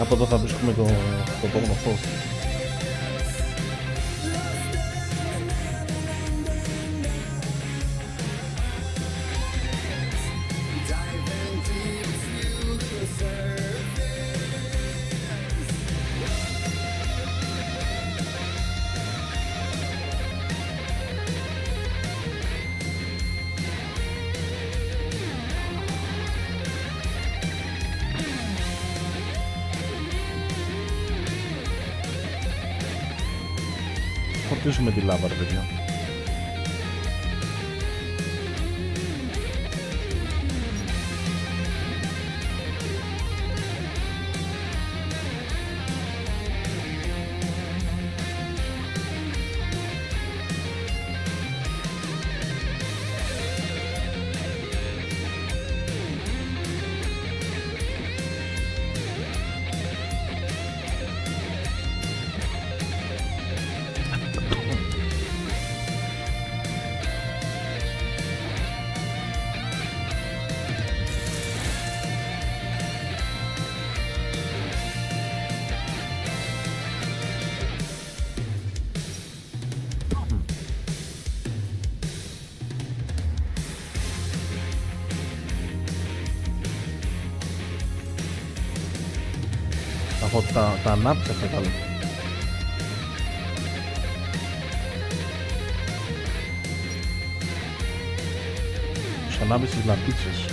Από εδώ θα βρίσκουμε το επόμενο φως. Φορτίσουμε τη λάβα, ρε παιδιά. Από τα ανάπτυξα αυτά καλά. Τους ανάβεις τις λαμπίτσες.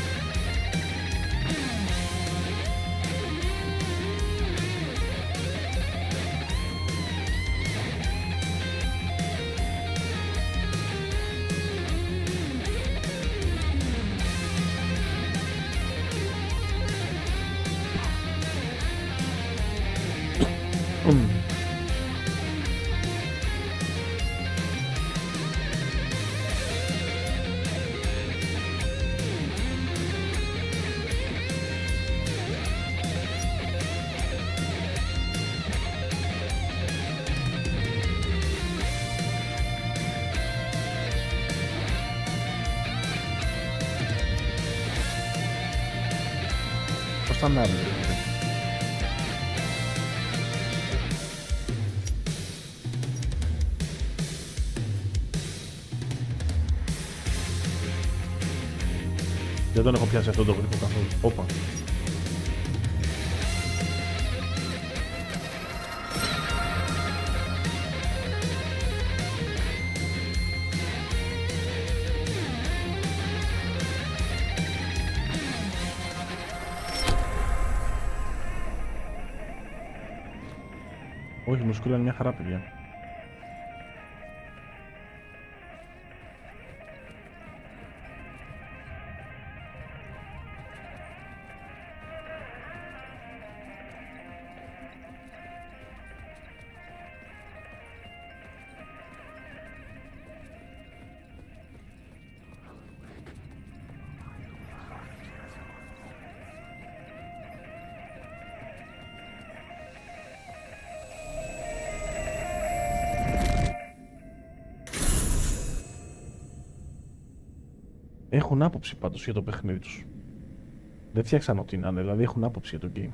Πώς θα ανάβει? Δεν τον έχω πιάσει αυτόν τον γρήφο καθόλου. Όπα. Όχι, μου σκούλανε μια χαρά, παιδιά. Έχουν άποψη πάντως για το παιχνίδι τους. Δεν φτιάξαν ό,τι να είναι, δηλαδή έχουν άποψη για το game.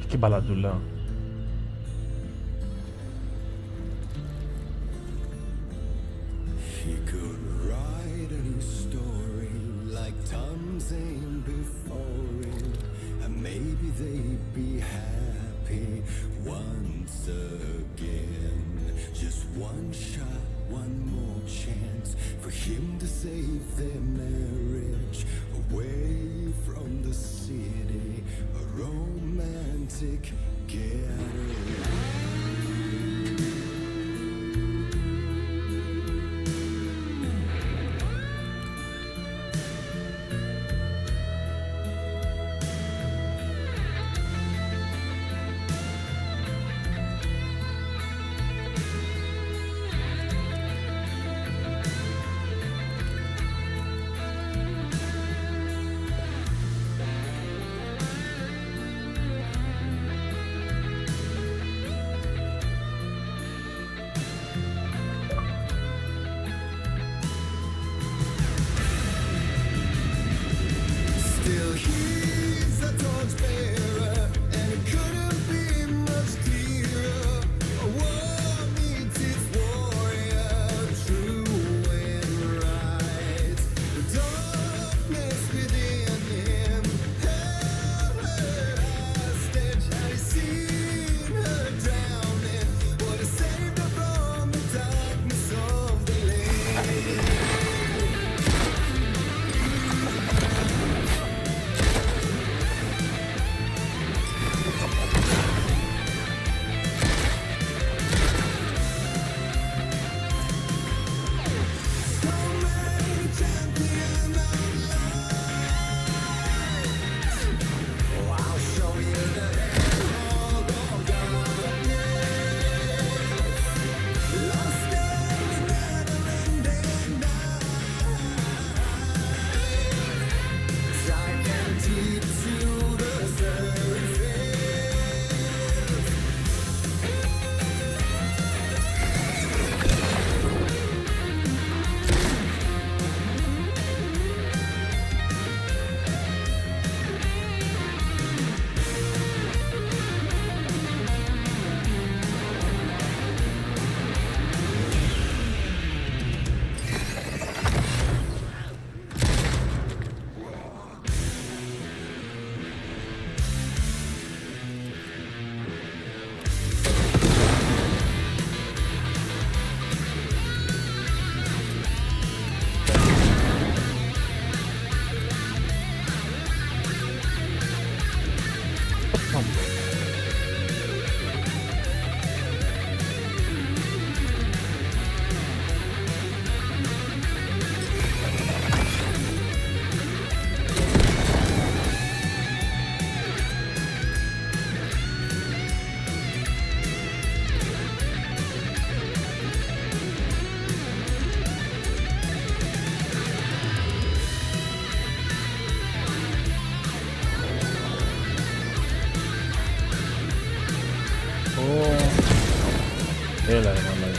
Και μπαλαντούλα. Έλα ρε μαλάκα.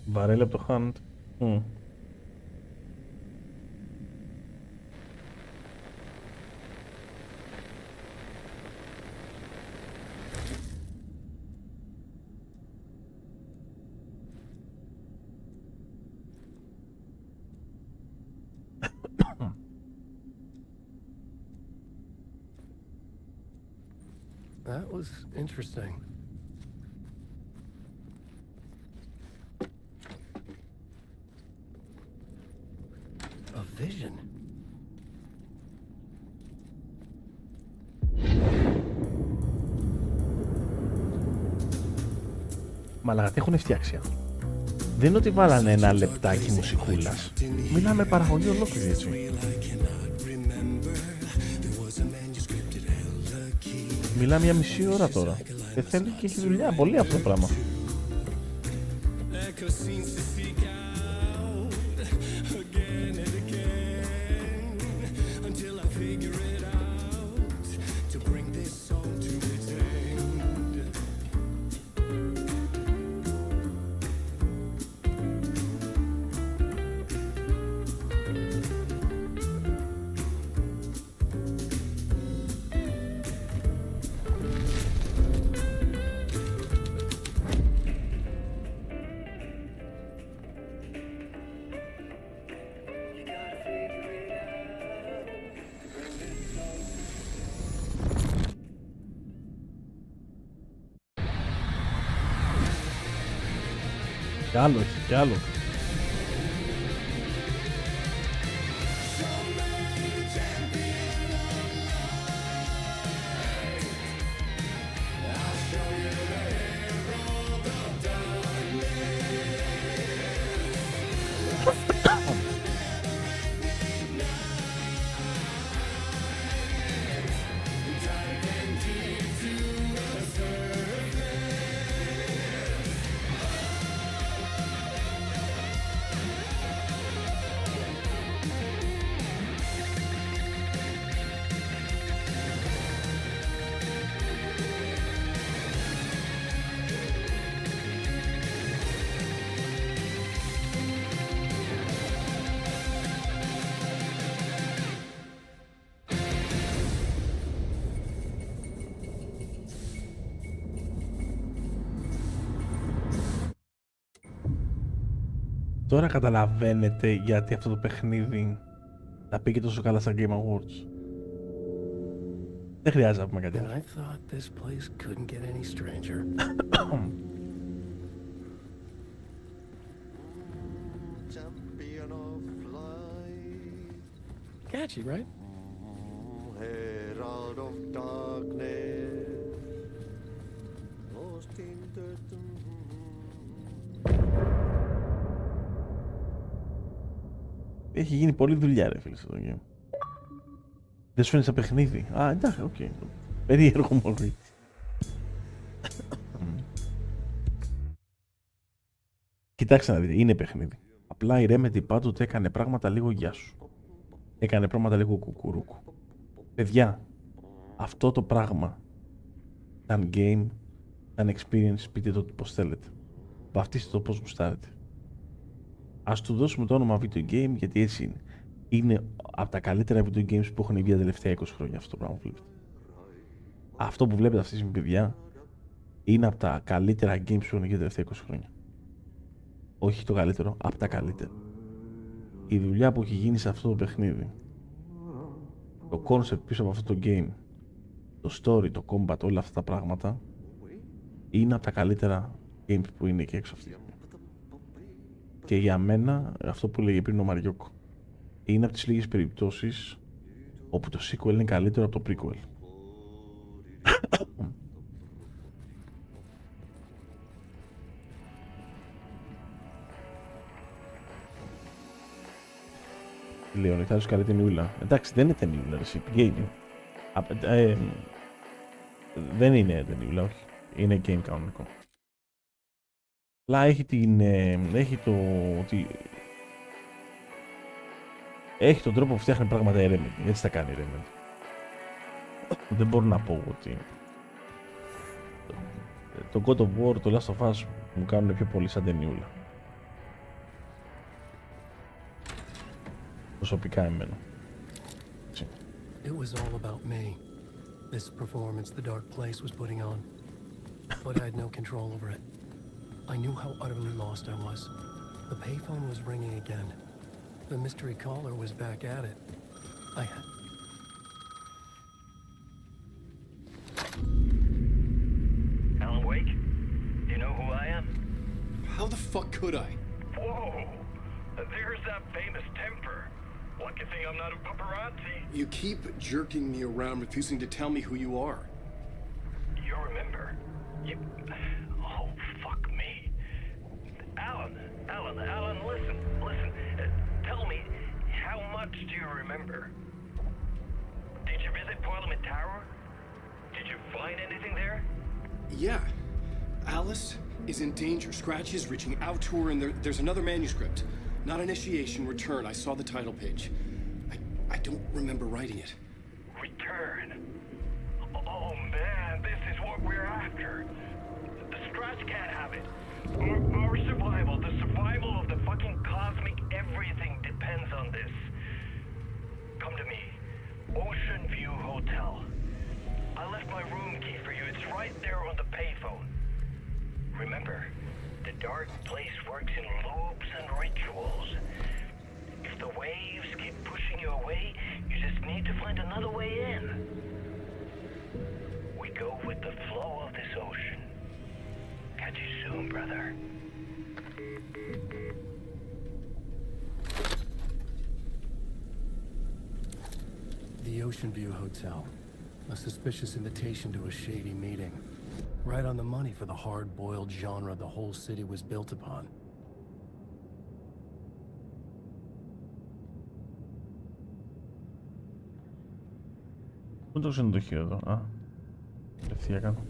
Βαρέλι από το Hunt. That was interesting. A vision. Μαλάκα, τι έχουν φτιάξει. Δεν είναι ότι βάλανε ένα λεπτάκι μουσικούλας. Μιλάμε παραγωγή ολόκληρη έτσι. Μιλάμε μια μισή ώρα τώρα. Και θέλει και έχει δουλειά πολύ αυτό το πράγμα. Κι άλλο έχει, κι άλλο. Τώρα καταλαβαίνετε γιατί αυτό το παιχνίδι θα πήγε τόσο καλά στα Game Awards. Δεν χρειάζεται να πούμε κάτι άλλο. Catchy, right? Herald of darkness, lost in the Έχει γίνει πολλή δουλειά ρε φίλε στο game. Δεν σου φαίνεται σαν παιχνίδι. Α, εντάξει, οκ. Περίεργο μόλι. Κοιτάξτε να δείτε, είναι παιχνίδι. Απλά η Remedy πάντοτε έκανε πράγματα λίγο γεια σου. Έκανε πράγματα λίγο κουκουρούκου. Παιδιά, αυτό το πράγμα ήταν game, ήταν experience, πείτε το πώς θέλετε. Βαφτίστε το πώς γουστάρετε. Ας του δώσουμε το όνομα video game γιατί έτσι είναι. Είναι από τα καλύτερα video games που έχουν βγει τα τελευταία 20 χρόνια αυτό το πράγμα που βλέπετε. Αυτό που βλέπετε αυτή τη στιγμή, παιδιά, είναι από τα καλύτερα games που έχουν βγει τα τελευταία 20 χρόνια. Όχι το καλύτερο, από τα καλύτερα. Η δουλειά που έχει γίνει σε αυτό το παιχνίδι, το concept πίσω από αυτό το game, το story, το combat, όλα αυτά τα πράγματα, είναι από τα καλύτερα games που είναι εκεί έξω αυτή. Και για μένα, αυτό που λέγε πριν ο Μαριόκο, είναι από τις λίγες περιπτώσεις όπου το sequel είναι καλύτερο από το prequel. Λέω, νεκτάριος καλή ταινιούλα. Εντάξει, δεν είναι ταινιούλα, ρε game. Δεν είναι ταινιούλα, όχι. Είναι game κανονικό. Αλλά έχει έχει τον τρόπο που φτιάχνει πράγματα η Remedy. Έτσι τα κάνει η Remedy. Δεν μπορώ να πω ότι το God of War, το Last of Us μου κάνουν πιο πολύ σαν ταινιούλα. Προσωπικά εμένα. It was all about me. This performance the dark place was putting on. But I had no control over it. I knew how utterly lost I was. The payphone was ringing again. The mystery caller was back at it. Alan Wake? Do you know who I am? How the fuck could I? Whoa! There's that famous temper. Lucky thing I'm not a paparazzi. You keep jerking me around, refusing to tell me who you are. You remember? Oh, fuck me. Alan, listen. Tell me, how much do you remember? Did you visit Parliament Tower? Did you find anything there? Yeah. Alice is in danger. Scratch is reaching out to her, and there's another manuscript. Not initiation, return. I saw the title page. I don't remember writing it. Return? Oh man, this is what we're after. The Scratch can't have it. Our survival, the survival of the fucking cosmic everything depends on this. Come to me. Ocean View Hotel. I left my room key for you. It's right there on the payphone. Remember, the dark place works in loops and rituals. If the waves keep pushing you away, you just need to find another way in. We go with the flow of this ocean. Catch you soon, brother. The Ocean View Hotel. A suspicious invitation to a shady meeting. Right on the money for the hard-boiled genre the whole city was built upon. Πού είναι το ξενοδοχείο εδώ, ευθεία κάνω.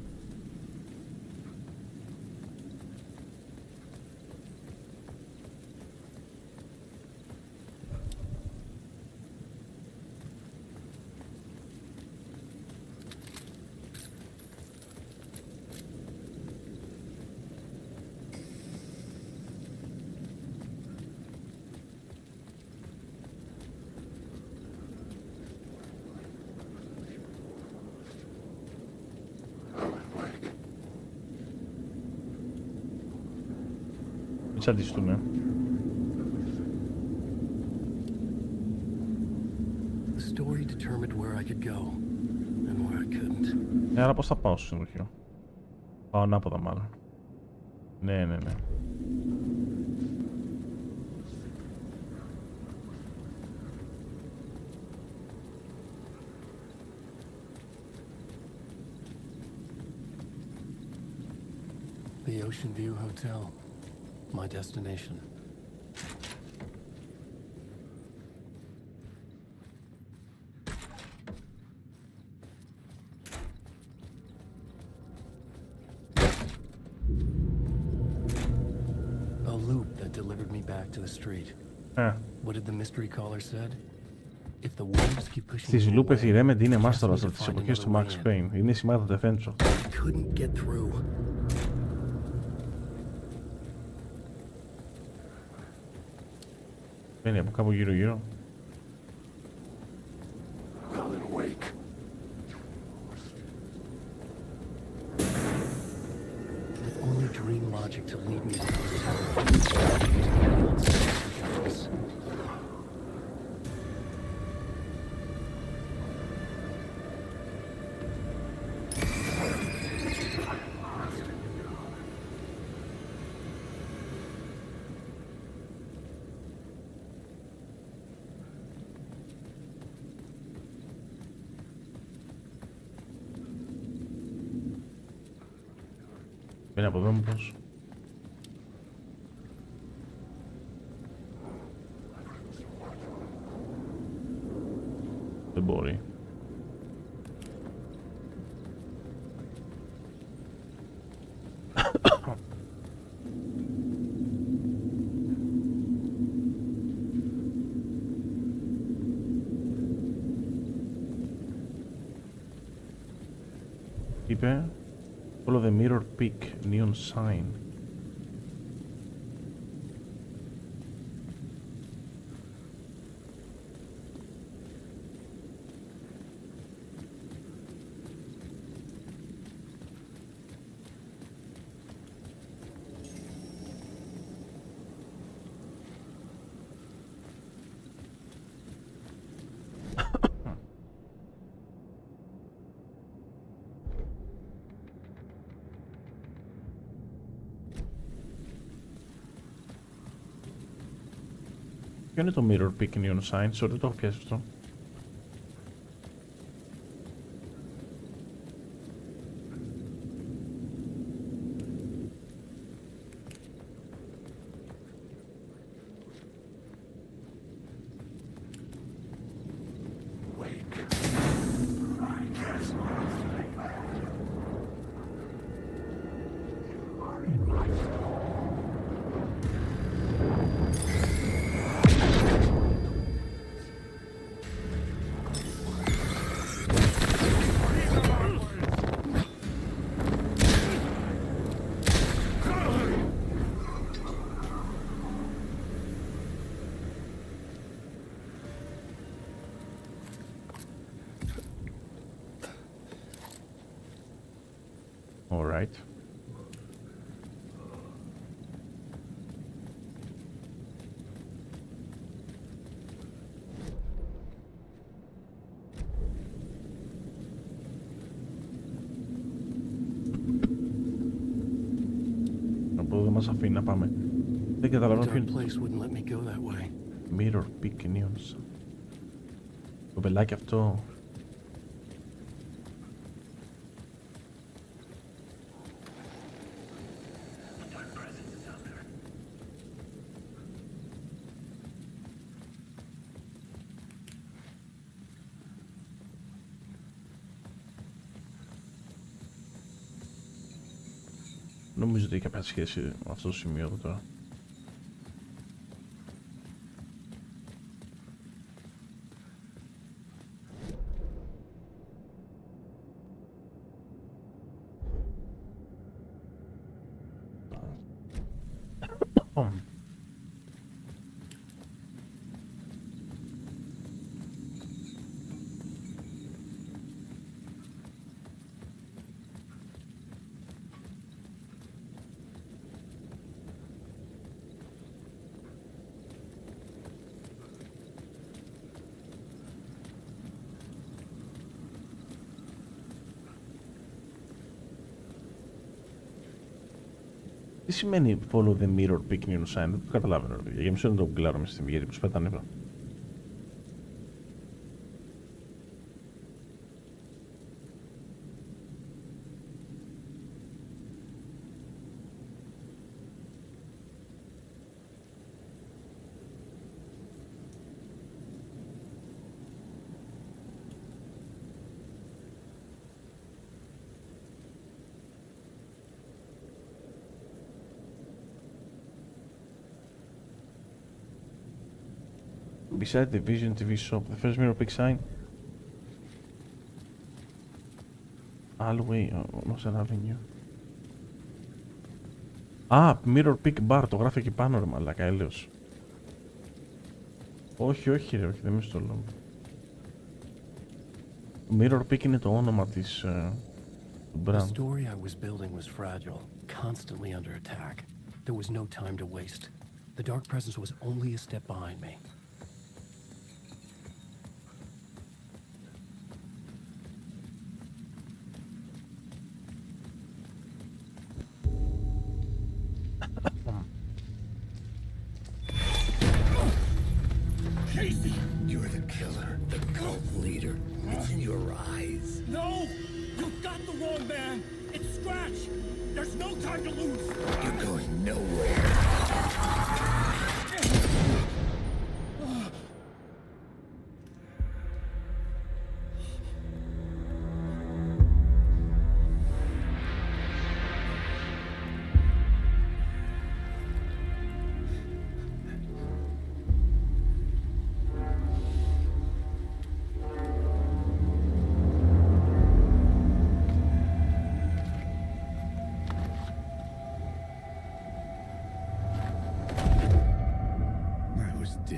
Τσαντιστούμε. The story determined where I could go and where I couldn't. Άρα πώς θα πάω στο ξενοδοχείο? Πάω ανάποδα μάλλον. Ναι. The Ocean View Hotel. My destination. A loop that delivered me back to the street. What did the mystery caller said? If the waves keep pushing. Στις λούπες η Remedy είναι μάστορας από τις εποχές του Max Payne. Είναι η σημαία του Defenso. Couldn't get through. Μπαίνει από κάπου γύρω-γύρω. Είναι από εδώ μήπως. Δεν μπορεί. Είπε follow the mirror peak neon sign. Ποιο είναι το mirror peak neon sign? Sorry, δεν το έχω πιάσει αυτό. All right. Από εδώ δεν μας αφήνει να πάμε. Δεν καταλαβαίνω ποιο είναι. Mirror peak neons. Το πελάκι αυτό. Νομίζω ότι έχει κάποια σχέση με αυτό το σημείο εδώ τώρα. Τι σημαίνει follow the mirror peak neon sign? Δεν το καταλάβαινε. Για μισό να το γκκλάρω μες στην γιατί προσπάθητα νεύρα. Beside the Vision TV shop, the first mirror peak sign. Alleyway, almost an avenue. Mirror peak bar, το γράφει εκεί πάνω ρε μαλάκα, έλεος. Όχι, όχι ρε, όχι, δεν είμαι στο λόγο. Mirror peak είναι το όνομα της brand. The story I was building was fragile, constantly under attack. There was no time to waste. The dark presence was only a step behind me. Casey! You're the killer, the cult leader. It's in your eyes. No! You got the wrong man! It's Scratch! There's no time to lose! You're going nowhere.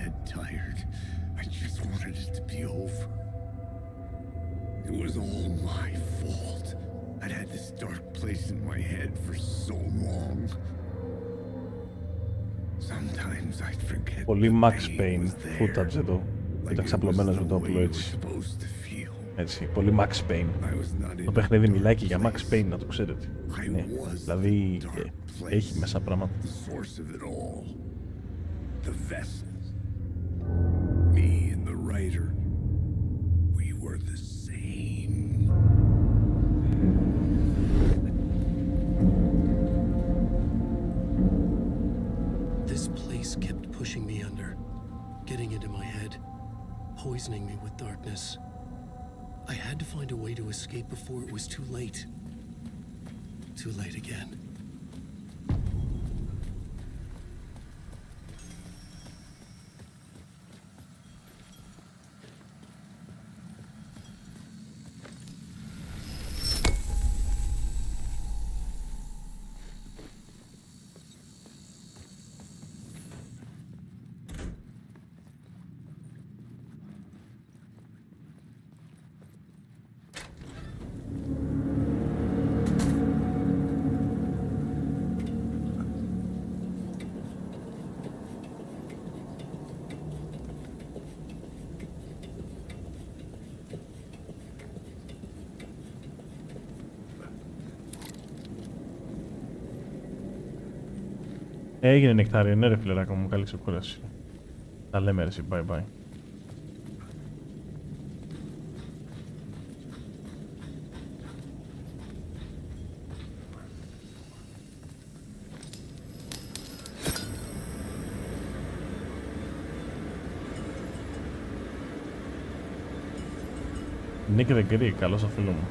Dead tired. I just wanted it to be over. It was all my fault. I'd had this dark place in my head for so long. Sometimes I'd forget. Πολύ Max Payne footage εδώ. Ήταν ξαπλωμένος με το όπλο έτσι. Έτσι, πολύ Max Payne. Το παιχνίδι μιλάει και για Max Payne, να το ξέρετε. Ναι, δηλαδή έχει μέσα πράγματα. Me and the writer, we were the same. This place kept pushing me under, getting into my head, poisoning me with darkness. I had to find a way to escape before it was too late. Too late again. Έγινε νεκτάριο, ναι ρε φιλεράκο μου, καλή ξεκούραση. Τα λέμε ρε, bye bye. Nick the Greek, καλώς το φίλο μου.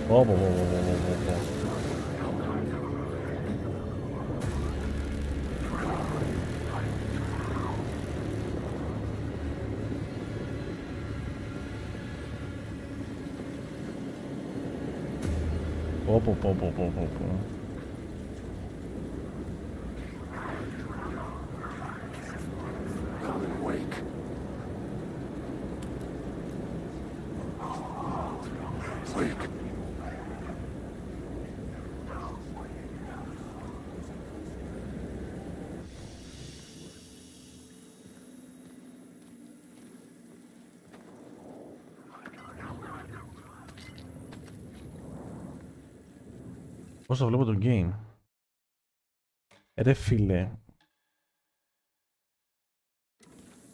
Πω. Πώς θα βλέπω το game. Ρε φίλε.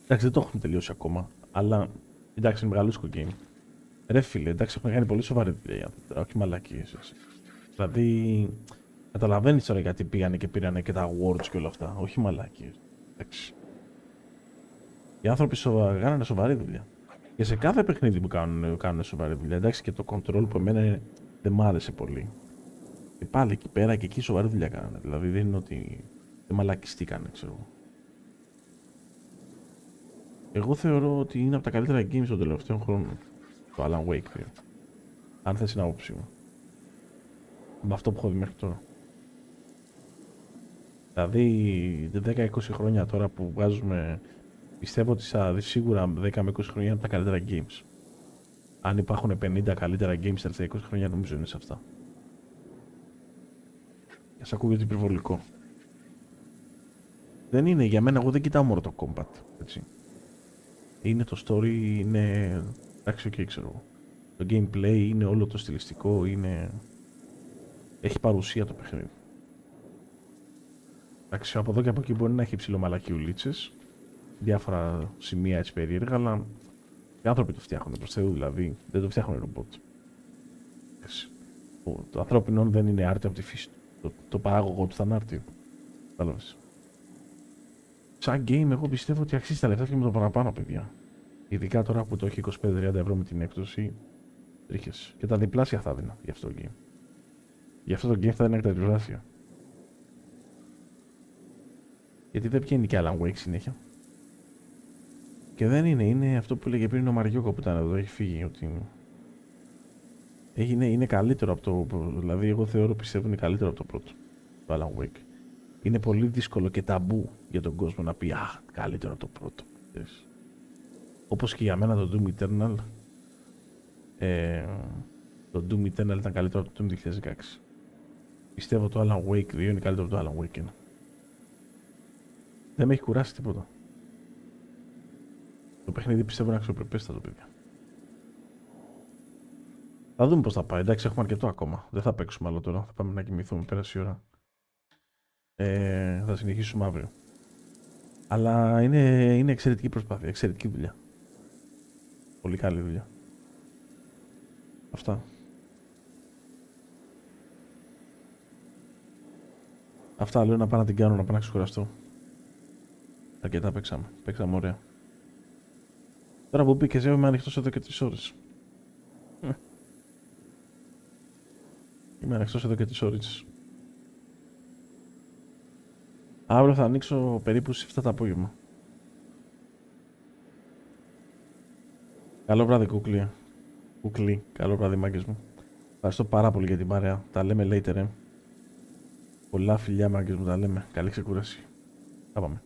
Εντάξει, δεν το έχουμε τελειώσει ακόμα. Αλλά εντάξει, είναι μεγαλούσκο game. Ρε φίλε, εντάξει, έχουμε κάνει πολύ σοβαρή δουλειά. Όχι μαλακίες. Δηλαδή, καταλαβαίνεις τώρα γιατί πήγανε και πήρανε και τα awards και όλα αυτά. Όχι μαλακίες. Εντάξει. Οι άνθρωποι κάνανε σοβαρή δουλειά. Και σε κάθε παιχνίδι που κάνουν σοβαρή δουλειά. Εντάξει, και το control που εμένα δεν μ' άρεσε πολύ. Και πάλι εκεί πέρα και εκεί σοβαρή δουλειά κάνανε. Δηλαδή δεν είναι ότι δεν μαλακιστήκανε, ξέρω. Εγώ θεωρώ ότι είναι από τα καλύτερα games των τελευταίων χρόνων. Το Alan Wake 2. Αν θες την άποψή μου. Με αυτό που έχω δει μέχρι τώρα. Δηλαδή 10-20 χρόνια τώρα που βγάζουμε. Πιστεύω ότι σίγουρα 10 με 20 χρόνια είναι από τα καλύτερα games. Αν υπάρχουν 50 καλύτερα games τα τελευταία 20 χρόνια, νομίζω είναι σε αυτά. Και ας ακούγεται υπερβολικό. Δεν είναι, για μένα, εγώ δεν κοιτάω μόνο το combat, έτσι. Είναι το story, είναι... εντάξει, okay, ξέρω. Το gameplay είναι όλο το στιλιστικό, είναι... έχει παρουσία το παιχνίδι. Εντάξει, από εδώ και από εκεί μπορεί να έχει ψιλομαλακιουλίτσες, διάφορα σημεία έτσι περίεργα, αλλά οι άνθρωποι το φτιάχνουν προς Θεού, δηλαδή δεν το φτιάχνουν ρομπότ. Το ανθρώπινο δεν είναι άρτιο από τη φύση του. Το παράγωγο του θα είναι άρτιο. Κατάλαβες. Σαν game, εγώ πιστεύω ότι αξίζει τα λεφτά και με το παραπάνω, παιδιά. Ειδικά τώρα που το έχει 25-30 ευρώ με την έκπτωση, τρίχες. Και τα διπλάσια θα έδινα για αυτό το game. Για αυτό το game θα έδινα και τα διπλάσια. Γιατί δεν πιένει και Alan Wake συνέχεια. Και δεν είναι αυτό που έλεγε πριν ο Μαριόκο που ήταν εδώ, έχει φύγει, ότι είναι καλύτερο από το, δηλαδή εγώ πιστεύω είναι καλύτερο από το πρώτο, το Alan Wake. Είναι πολύ δύσκολο και ταμπού για τον κόσμο να πει «Α, καλύτερο από το πρώτο». Όπως και για μένα το Doom Eternal, το Doom Eternal ήταν καλύτερο από το Doom 2016. Πιστεύω το Alan Wake 2 είναι καλύτερο από το Alan Wake 1. Δεν με έχει κουράσει τίποτα. Το παιχνίδι πιστεύω είναι αξιοπρεπέστατο, παιδιά. Θα δούμε πώς θα πάει. Εντάξει, έχουμε αρκετό ακόμα. Δεν θα παίξουμε άλλο τώρα. Θα πάμε να κοιμηθούμε. Πέρασε η ώρα. Θα συνεχίσουμε αύριο. Αλλά είναι εξαιρετική προσπάθεια. Εξαιρετική δουλειά. Πολύ καλή δουλειά. Αυτά. Αυτά λέω να πάω να την κάνω, να πάω να ξεκουραστώ. Αρκετά παίξαμε. Παίξαμε ωραία. Τώρα που μπήκες είμαι ανοιχτός εδώ και 3 ώρες. Είμαι ανοιχτός εδώ και 3 ώρες. Αύριο θα ανοίξω περίπου στις 7 το απόγευμα. Καλό βράδυ, κούκλια. Κουκλί. Καλό βράδυ, μάγκες μου. Ευχαριστώ πάρα πολύ για την παρέα. Τα λέμε later, Πολλά φιλιά, μάγκες μου, τα λέμε. Καλή ξεκούραση. Θα πάμε.